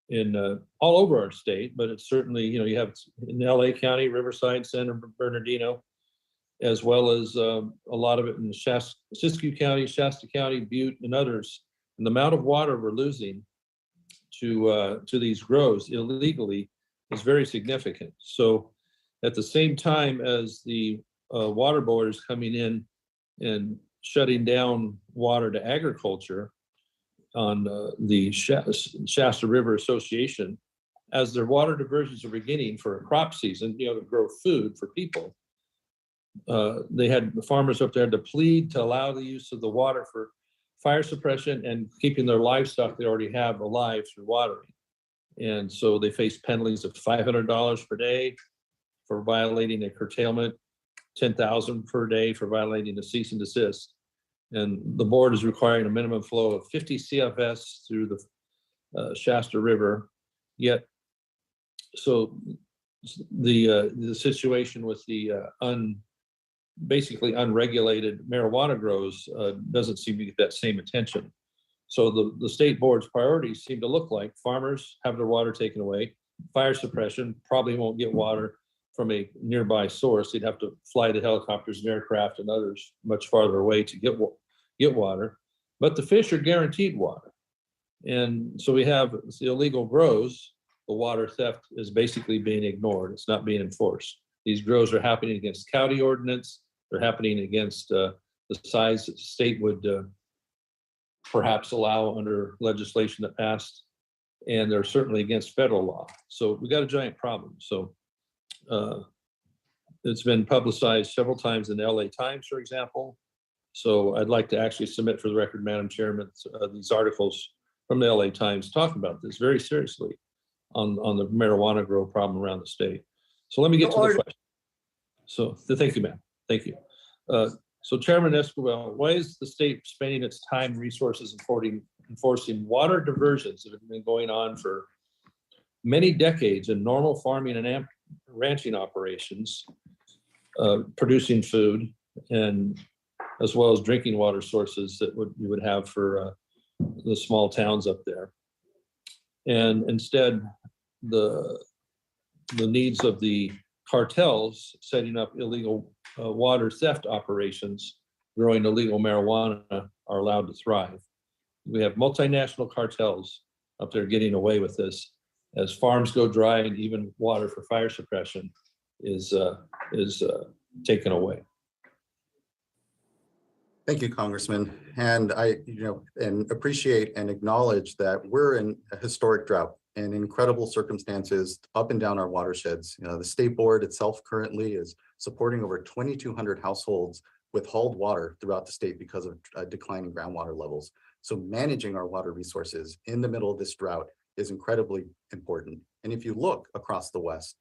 in all over our state, but it's certainly, you have in LA County, Riverside, San Bernardino, as well as a lot of it in Siskiyou County, Shasta County, Butte, and others. And the amount of water we're losing to these grows illegally is very significant. So at the same time as the water board is coming in and shutting down water to agriculture on the Shasta River Association, as their water diversions are beginning for a crop season, to grow food for people, they had the farmers up there to plead to allow the use of the water for fire suppression and keeping their livestock they already have alive through watering. And so they face penalties of $500 per day for violating a curtailment, $10,000 per day for violating a cease and desist. And the board is requiring a minimum flow of 50 CFS through the Shasta River. Yet, so the situation with the basically unregulated marijuana grows doesn't seem to get that same attention. So the state board's priorities seem to look like farmers have their water taken away, fire suppression, probably won't get water from a nearby source. They'd have to fly the helicopters and aircraft and others much farther away to get water, but the fish are guaranteed water. And so we have the illegal grows, the water theft is basically being ignored. It's not being enforced. These grows are happening against county ordinance. They're happening against the size that the state would perhaps allow under legislation that passed. And they're certainly against federal law. So we got a giant problem. So it's been publicized several times in the LA Times, for example. So I'd like to actually submit for the record, Madam Chairman, these articles from the LA Times talking about this very seriously on the marijuana grow problem around the state. So let me get to the question. So thank you, ma'am. Thank you. So Chairman Escobar, why is the state spending its time, resources, enforcing water diversions that have been going on for many decades in normal farming and ranching operations, producing food, and as well as drinking water sources that you would have for the small towns up there. And instead, the needs of the cartels setting up illegal water theft operations, growing illegal marijuana, are allowed to thrive. We have multinational cartels up there getting away with this as farms go dry and even water for fire suppression is taken away. Thank you, Congressman. And I, and appreciate and acknowledge that we're in a historic drought and incredible circumstances up and down our watersheds. The state board itself currently is supporting over 2,200 households with hauled water throughout the state because of declining groundwater levels. So managing our water resources in the middle of this drought is incredibly important. And if you look across the West,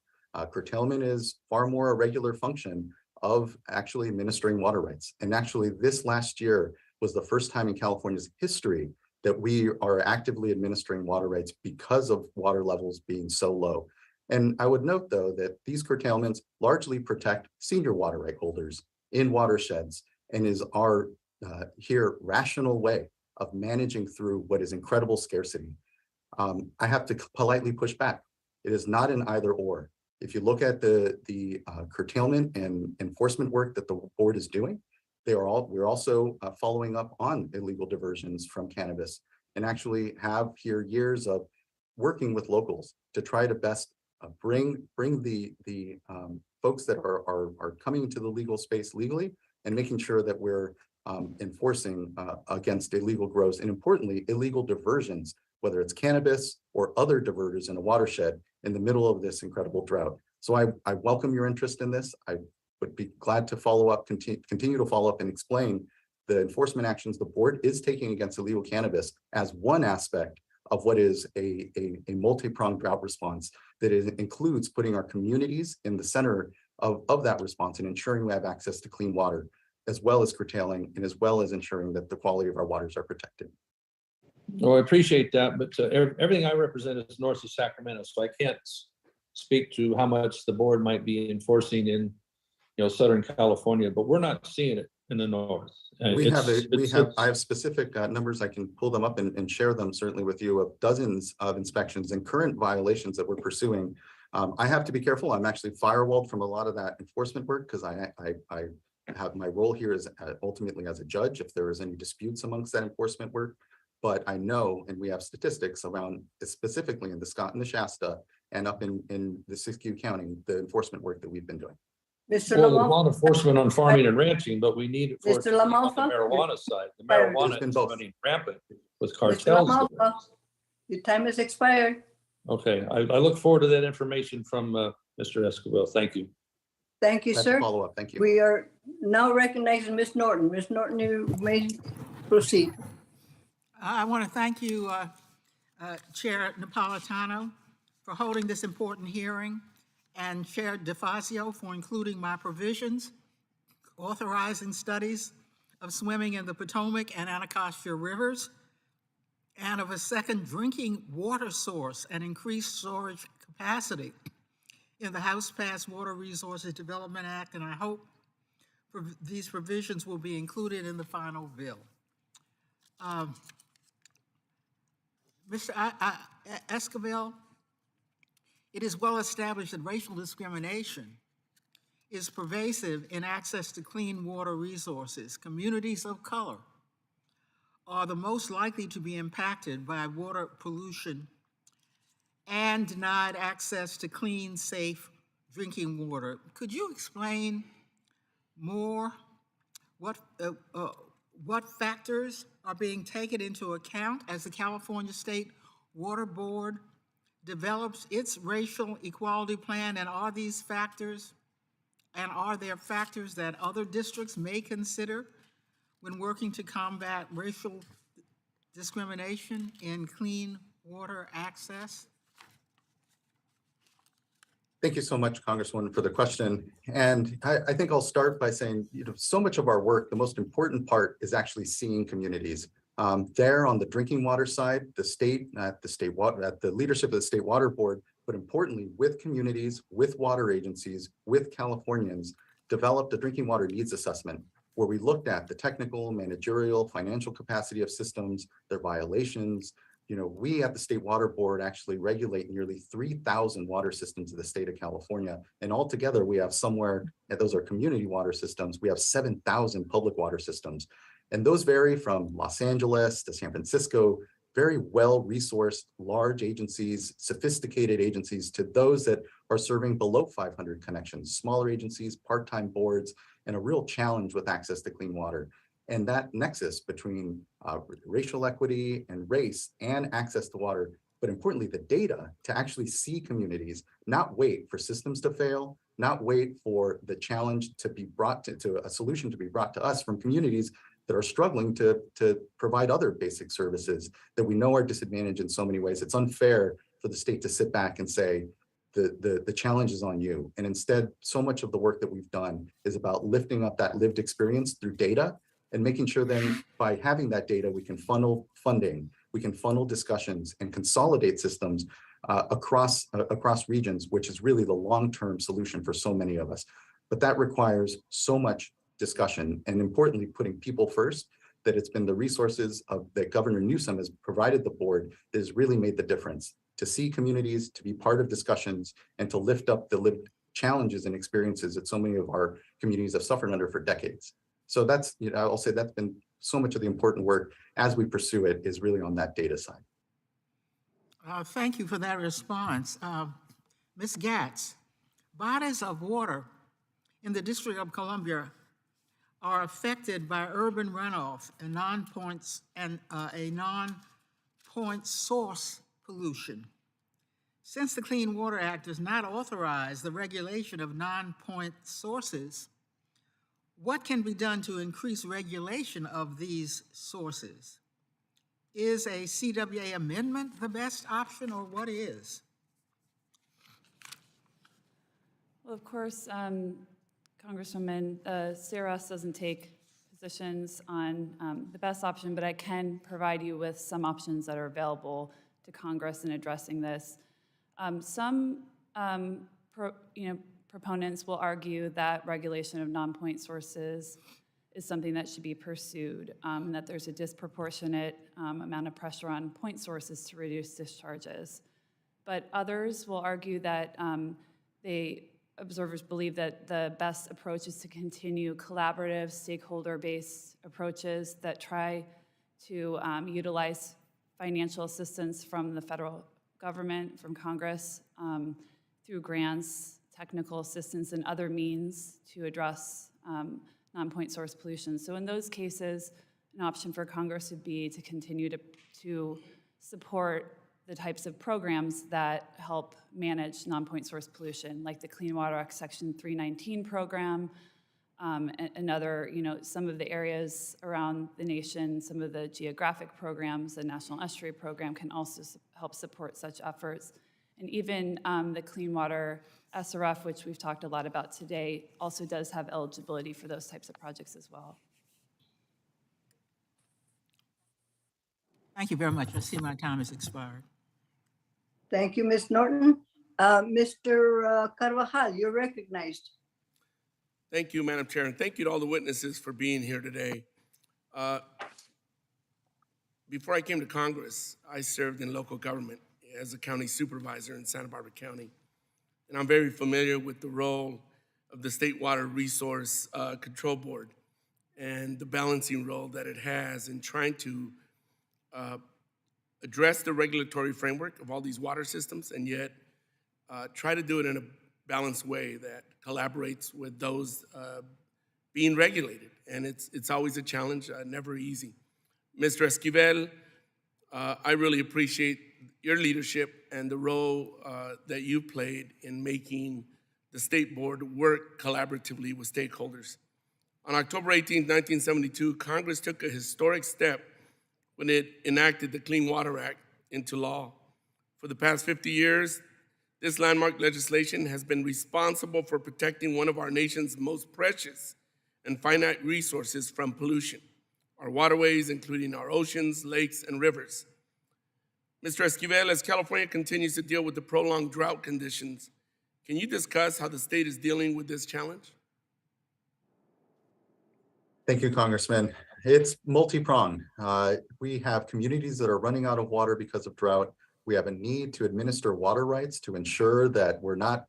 curtailment is far more a regular function of actually administering water rights. And actually this last year was the first time in California's history that we are actively administering water rights because of water levels being so low. And I would note though that these curtailments largely protect senior water right holders in watersheds and is our here rational way of managing through what is incredible scarcity. I have to politely push back. It is not an either or. If you look at the curtailment and enforcement work that the board is doing, we're also following up on illegal diversions from cannabis and actually have here years of working with locals to try to best bring the folks that are coming into the legal space legally and making sure that we're enforcing against illegal grows and importantly, illegal diversions, whether it's cannabis or other diverters in a watershed in the middle of this incredible drought. So I welcome your interest in this. I would be glad to follow up, continue to follow up and explain the enforcement actions the board is taking against illegal cannabis as one aspect of what is a multi-pronged drought response that includes putting our communities in the center of that response and ensuring we have access to clean water, as well as curtailing and as well as ensuring that the quality of our waters are protected. Well, I appreciate that, but everything I represent is north of Sacramento, so I can't speak to how much the board might be enforcing in, Southern California, but we're not seeing it in the north. I have specific numbers. I can pull them up and share them certainly with you, of dozens of inspections and current violations that we're pursuing. I have to be careful. I'm actually firewalled from a lot of that enforcement work because I have my role here is ultimately as a judge if there is any disputes amongst that enforcement work. But I know, and we have statistics around specifically in the Scott and the Shasta and up in the Siskiyou County, the enforcement work that we've been doing. Mr. Well, there's Lamont, law enforcement on farming and ranching, but we need it for Mr. on the Lamalfa? marijuana side. The Fire. marijuana It's been is both. running rampant with Mr. cartels. Lamalfa, your time has expired. Okay, I look forward to that information from Mr. Escobar. Thank you. Thank you, That's sir. a follow-up. Thank you. We are now recognizing Ms. Norton. Ms. Norton, you may proceed. I want to thank you, Chair Napolitano, for holding this important hearing, and Chair DeFazio for including my provisions authorizing studies of swimming in the Potomac and Anacostia rivers, and of a second drinking water source and increased storage capacity in the House-passed Water Resources Development Act, and I hope these provisions will be included in the final bill. Mr. Escobar, it is well established that racial discrimination is pervasive in access to clean water resources. Communities of color are the most likely to be impacted by water pollution and denied access to clean, safe drinking water. Could you explain more what factors are being taken into account as the California State Water Board develops its racial equality plan, and are these factors, and are there factors that other districts may consider when working to combat racial discrimination in clean water access? Thank you so much, Congresswoman, for the question. And I think I'll start by saying, so much of our work, the most important part is actually seeing communities. There on the drinking water side, the leadership of the State Water Board, but importantly with communities, with water agencies, with Californians, developed a drinking water needs assessment where we looked at the technical, managerial, financial capacity of systems, their violations. We at the State Water Board actually regulate nearly 3,000 water systems in the state of California. And altogether, we have somewhere, and those are community water systems, we have 7,000 public water systems. And those vary from Los Angeles to San Francisco, very well-resourced, large agencies, sophisticated agencies, to those that are serving below 500 connections, smaller agencies, part-time boards, and a real challenge with access to clean water. And that nexus between racial equity and race and access to water, but importantly, the data to actually see communities, not wait for systems to fail, not wait for the challenge to be brought to a solution to be brought to us from communities that are struggling to provide other basic services that we know are disadvantaged in so many ways. It's unfair for the state to sit back and say, the challenge is on you. And instead, so much of the work that we've done is about lifting up that lived experience through data and making sure then by having that data, we can funnel funding, we can funnel discussions and consolidate systems across regions, which is really the long-term solution for so many of us. But that requires so much discussion and importantly, putting people first, that it's been the resources that Governor Newsom has provided the board that has really made the difference to see communities, to be part of discussions, and to lift up the lived challenges and experiences that so many of our communities have suffered under for decades. So that's, I'll say that's been so much of the important work as we pursue it is really on that data side. Thank you for that response. Ms. Gatz, bodies of water in the District of Columbia are affected by urban runoff and a non-point source pollution. Since the Clean Water Act does not authorize the regulation of non-point sources, what can be done to increase regulation of these sources? Is a CWA amendment the best option, or what is? Well, of course, Congresswoman, CRS doesn't take positions on the best option, but I can provide you with some options that are available to Congress in addressing this. Some proponents will argue that regulation of non-point sources is something that should be pursued, and that there's a disproportionate amount of pressure on point sources to reduce discharges. But others will argue that observers believe that the best approach is to continue collaborative, stakeholder-based approaches that try to utilize financial assistance from the federal government, from Congress, through grants, technical assistance, and other means to address non-point source pollution. So in those cases, an option for Congress would be to continue to support the types of programs that help manage non-point source pollution, like the Clean Water Act Section 319 program, and other, some of the areas around the nation, some of the geographic programs, the National Estuary Program can also help support such efforts. And even the Clean Water SRF, which we've talked a lot about today, also does have eligibility for those types of projects as well. Thank you very much. I see my time has expired. Thank you, Ms. Norton. Mr. Carvajal, you're recognized. Thank you, Madam Chair, and thank you to all the witnesses for being here today. Before I came to Congress, I served in local government as a county supervisor in Santa Barbara County, and I'm very familiar with the role of the State Water Resource Control Board and the balancing role that it has in trying to address the regulatory framework of all these water systems, and yet try to do it in a balanced way that collaborates with those being regulated. And it's always a challenge, never easy. Mr. Esquivel, I really appreciate your leadership and the role that you played in making the state board work collaboratively with stakeholders. On October 18, 1972, Congress took a historic step when it enacted the Clean Water Act into law. For the past 50 years, this landmark legislation has been responsible for protecting one of our nation's most precious and finite resources from pollution, our waterways, including our oceans, lakes, and rivers. Mr. Esquivel, as California continues to deal with the prolonged drought conditions, can you discuss how the state is dealing with this challenge? Thank you, Congressman. It's multi-pronged. We have communities that are running out of water because of drought. We have a need to administer water rights to ensure that we're not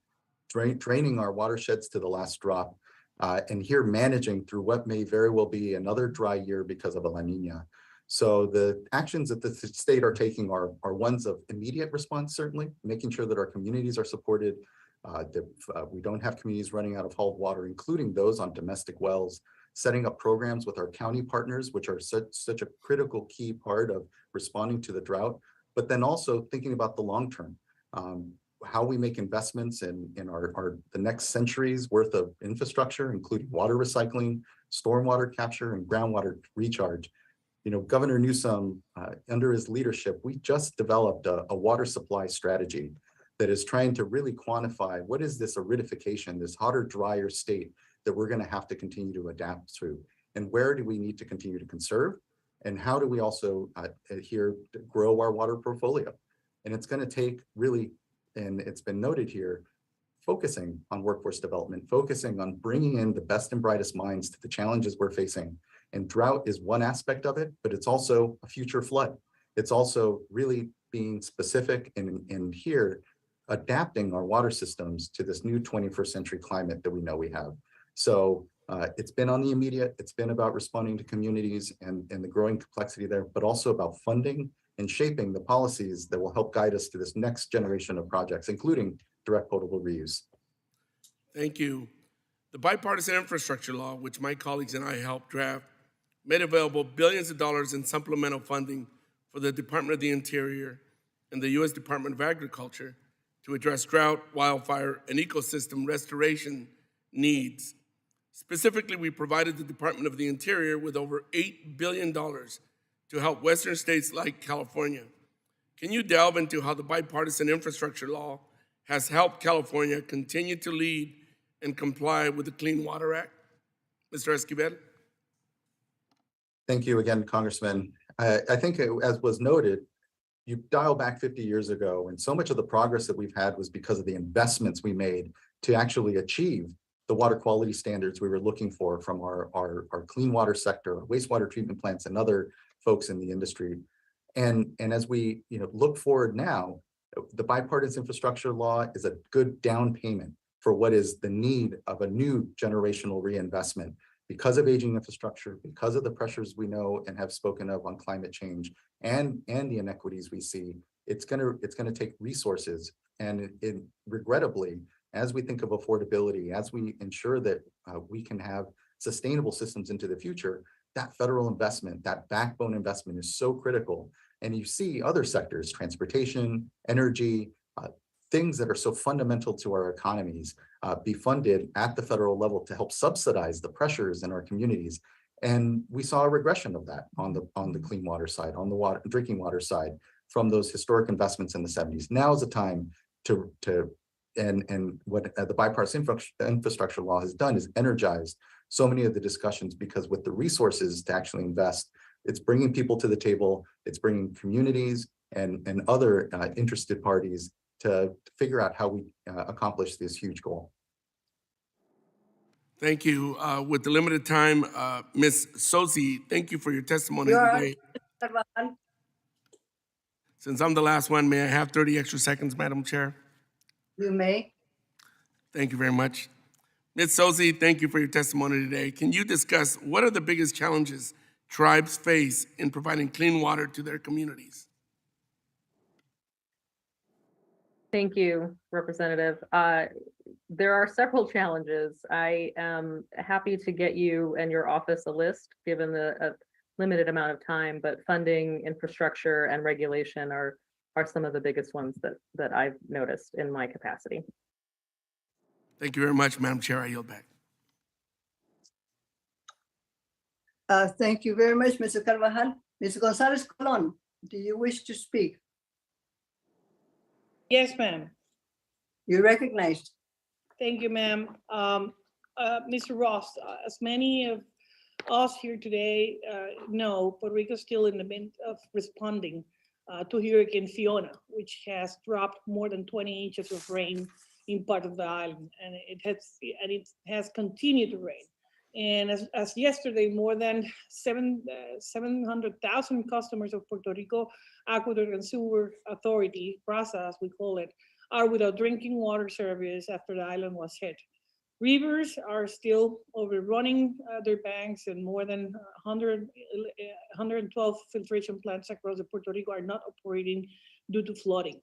draining our watersheds to the last drop, and here managing through what may very well be another dry year because of a La Nina. So the actions that the state are taking are ones of immediate response, certainly, making sure that our communities are supported, that we don't have communities running out of hauled water, including those on domestic wells, setting up programs with our county partners, which are such a critical key part of responding to the drought, but then also thinking about the long term, how we make investments in the next century's worth of infrastructure, including water recycling, stormwater capture, and groundwater recharge. Governor Newsom, under his leadership, we just developed a water supply strategy that is trying to really quantify what is this aridification, this hotter, drier state that we're going to have to continue to adapt through, and where do we need to continue to conserve, and how do we also grow our water portfolio. And it's going to take really, and it's been noted here, focusing on workforce development, focusing on bringing in the best and brightest minds to the challenges we're facing. And drought is one aspect of it, but it's also a future flood. It's also really being specific and here adapting our water systems to this new 21st century climate that we know we have. So it's been on the immediate, it's been about responding to communities and the growing complexity there, but also about funding and shaping the policies that will help guide us to this next generation of projects, including direct potable reuse. Thank you. The bipartisan infrastructure law, which my colleagues and I helped draft, made available billions of dollars in supplemental funding for the Department of the Interior and the U.S. Department of Agriculture to address drought, wildfire, and ecosystem restoration needs. Specifically, we provided the Department of the Interior with over $8 billion to help Western states like California. Can you delve into how the bipartisan infrastructure law has helped California continue to lead and comply with the Clean Water Act? Mr. Esquivel? Thank you again, Congressman. I think as was noted, you dial back 50 years ago, and so much of the progress that we've had was because of the investments we made to actually achieve the water quality standards we were looking for from our clean water sector, our wastewater treatment plants, and other folks in the industry. And as we look forward now, the bipartisan infrastructure law is a good down payment for what is the need of a new generational reinvestment because of aging infrastructure, because of the pressures we know and have spoken of on climate change and the inequities we see. It's gonna take resources, and regrettably, as we think of affordability, as we ensure that we can have sustainable systems into the future, that federal investment, that backbone investment is so critical. And you see other sectors, transportation, energy, things that are so fundamental to our economies be funded at the federal level to help subsidize the pressures in our communities. And we saw a regression of that on the clean water side, on the drinking water side, from those historic investments in the 70s. Now is the time and what the bipartisan infrastructure law has done is energized so many of the discussions, because with the resources to actually invest, it's bringing people to the table, it's bringing communities and other interested parties to figure out how we accomplish this huge goal. Thank you. With the limited time, Ms. Sosi, thank you for your testimony today. Since I'm the last one, may I have 30 extra seconds, Madam Chair? You may. Thank you very much. Ms. Sosi, thank you for your testimony today. Can you discuss what are the biggest challenges tribes face in providing clean water to their communities? Thank you, Representative. There are several challenges. I am happy to get you and your office a list, given the limited amount of time, but funding, infrastructure, and regulation are some of the biggest ones that I've noticed in my capacity. Thank you very much, Madam Chair. I yield back. Thank you very much, Mr. Carvajal. Ms. Gonzalez Colon, do you wish to speak? Yes, ma'am. You're recognized. Thank you, ma'am. Mr. Ross, as many of us here today know, Puerto Rico is still in the midst of responding to Hurricane Fiona, which has dropped more than 20 inches of rain in part of the island, and it has continued to rain. And as yesterday, more than 700,000 customers of Puerto Rico Aqueduct and Sewer Authority, PRASA as we call it, are without drinking water service after the island was hit. Rivers are still overrunning their banks, and more than 112 filtration plants across Puerto Rico are not operating due to flooding.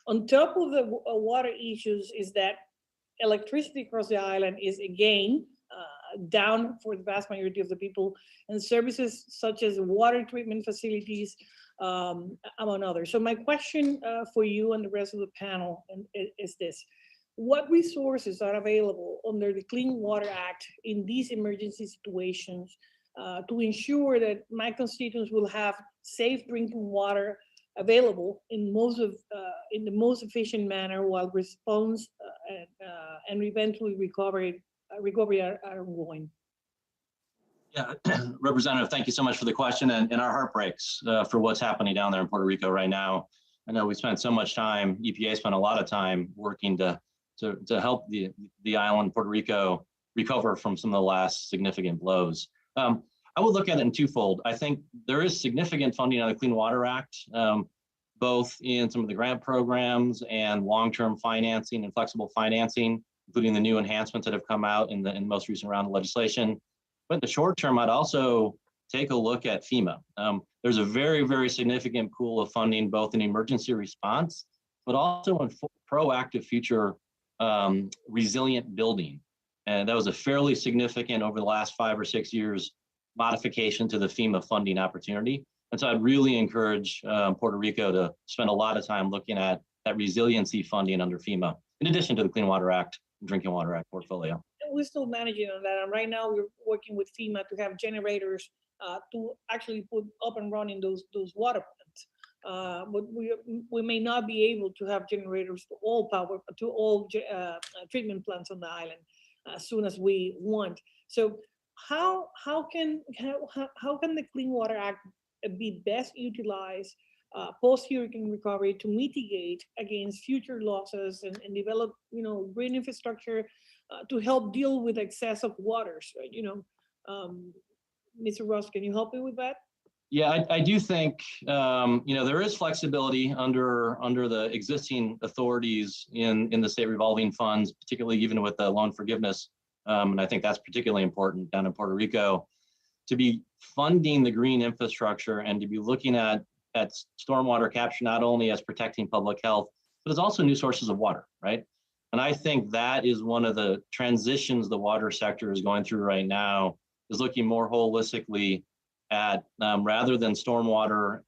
On top of the water issues is that electricity across the island is again down for the vast majority of the people, and services such as water treatment facilities, among others. So my question for you and the rest of the panel is this: what resources are available under the Clean Water Act in these emergency situations to ensure that my constituents will have safe drinking water available in the most efficient manner while response and eventually recovery are ongoing? Yeah, Representative, thank you so much for the question, and our heart breaks for what's happening down there in Puerto Rico right now. I know we spent so much time, EPA spent a lot of time working to help the island, Puerto Rico, recover from some of the last significant blows. I would look at it in twofold. I think there is significant funding on the Clean Water Act, both in some of the grant programs and long-term financing and flexible financing, including the new enhancements that have come out in the most recent round of legislation. But in the short term, I'd also take a look at FEMA. There's a very, very significant pool of funding, both in emergency response, but also in proactive future resilient building. And that was a fairly significant, over the last 5 or 6 years, modification to the FEMA funding opportunity. And so I'd really encourage Puerto Rico to spend a lot of time looking at that resiliency funding under FEMA, in addition to the Clean Water Act and Drinking Water Act portfolio. We're still managing on that. And right now we're working with FEMA to have generators to actually put up and running those water plants. But we may not be able to have generators to all treatment plants on the island as soon as we want. So how can the Clean Water Act be best utilized post-hurricane recovery to mitigate against future losses and develop, green infrastructure to help deal with excess of waters, right? Mr. Ross, can you help me with that? Yeah, I do think, there is flexibility under the existing authorities in the state revolving funds, particularly even with the loan forgiveness. And I think that's particularly important down in Puerto Rico, to be funding the green infrastructure and to be looking at stormwater capture, not only as protecting public health, but as also new sources of water, right? And I think that is one of the transitions the water sector is going through right now, is looking more holistically at, rather than stormwater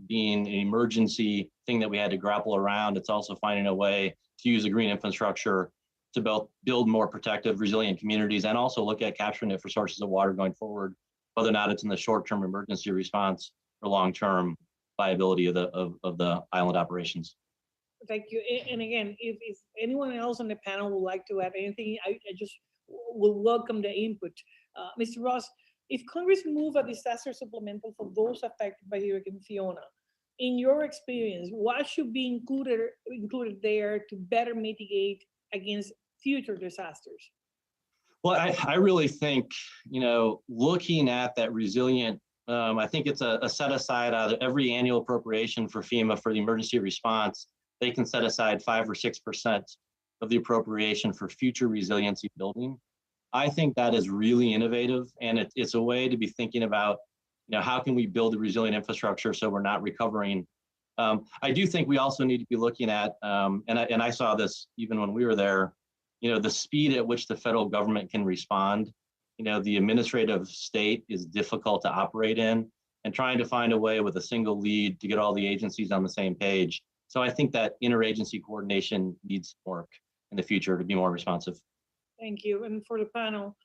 being an emergency thing that we had to grapple around, it's also finding a way to use the green infrastructure to build more protective, resilient communities, and also look at capturing it for sources of water going forward, whether or not it's in the short-term emergency response or long-term viability of the island operations. Thank you. And again, if anyone else on the panel would like to add anything, I just will welcome the input. Mr. Ross, if Congress move a disaster supplemental for those affected by Hurricane Fiona, in your experience, what should be included there to better mitigate against future disasters? Well, I really think, looking at that resilient, I think it's a set aside out of every annual appropriation for FEMA for the emergency response. They can set aside 5 or 6% of the appropriation for future resiliency building. I think that is really innovative, and it's a way to be thinking about, how can we build a resilient infrastructure so we're not recovering. I do think we also need to be looking at, and I saw this even when we were there, the speed at which the federal government can respond. The administrative state is difficult to operate in, and trying to find a way with a single lead to get all the agencies on the same page. So I think that interagency coordination needs work in the future to be more responsive. Thank you. And for the panel,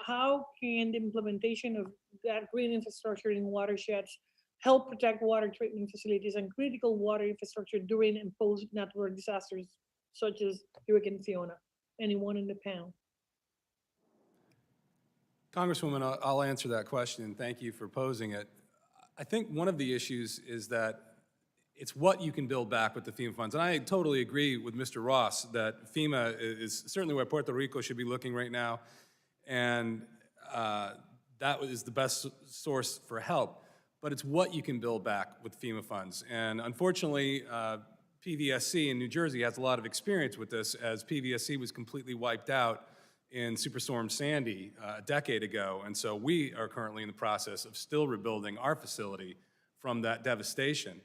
how can the implementation of that green infrastructure in watersheds help protect water treatment facilities and critical water infrastructure during and post natural disasters such as Hurricane Fiona? Anyone in the panel? Congresswoman, I'll answer that question, and thank you for posing it. I think one of the issues is that it's what you can build back with the FEMA funds. And I totally agree with Mr. Ross that FEMA is certainly where Puerto Rico should be looking right now, and that is the best source for help. But it's what you can build back with FEMA funds. And unfortunately, PVSC in New Jersey has a lot of experience with this, as PVSC was completely wiped out in Superstorm Sandy a decade ago. And so we are currently in the process of still rebuilding our facility from that devastation.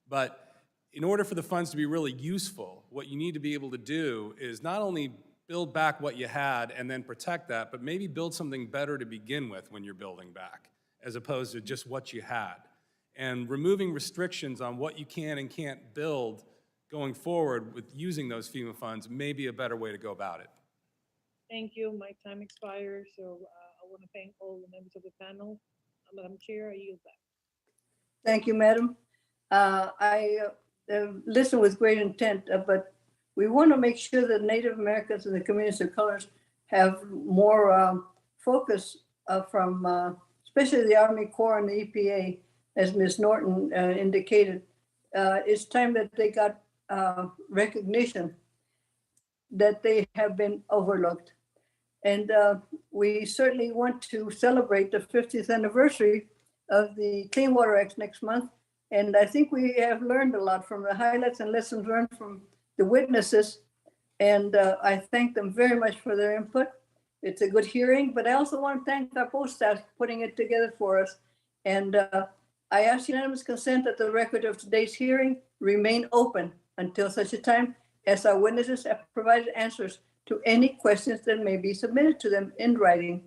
But in order for the funds to be really useful, what you need to be able to do is not only build back what you had and then protect that, but maybe build something better to begin with when you're building back, as opposed to just what you had. And removing restrictions on what you can and can't build going forward with using those FEMA funds may be a better way to go about it. Thank you. My time expires, so I want to thank all the members of the panel. Madam Chair, I yield back. Thank you, Madam. I listened with great intent, but we want to make sure that Native Americans and the communities of colors have more focus from especially the Army Corps and the EPA, as Ms. Norton indicated. It's time that they got recognition that they have been overlooked. And we certainly want to celebrate the 50th anniversary of the Clean Water Act next month. And I think we have learned a lot from the highlights and lessons learned from the witnesses. And I thank them very much for their input. It's a good hearing, but I also want to thank our post staff for putting it together for us. And I ask unanimous consent that the record of today's hearing remain open until such a time as our witnesses have provided answers to any questions that may be submitted to them in writing.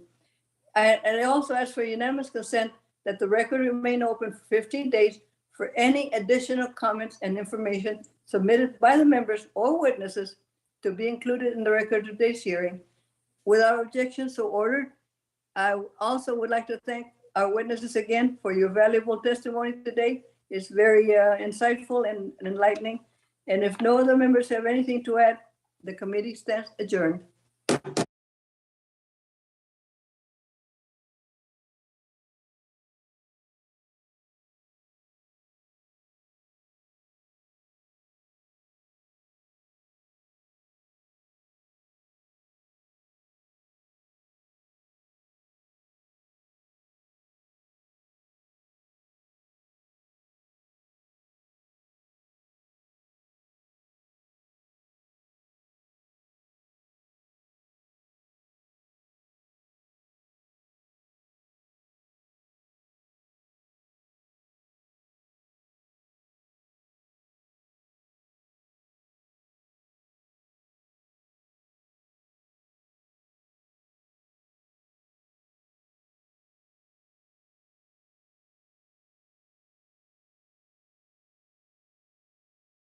And I also ask for unanimous consent that the record remain open for 15 days for any additional comments and information submitted by the members or witnesses to be included in the record of today's hearing. Without objection, so ordered. I also would like to thank our witnesses again for your valuable testimony today. It's very insightful and enlightening. And if no other members have anything to add, the committee stands adjourned.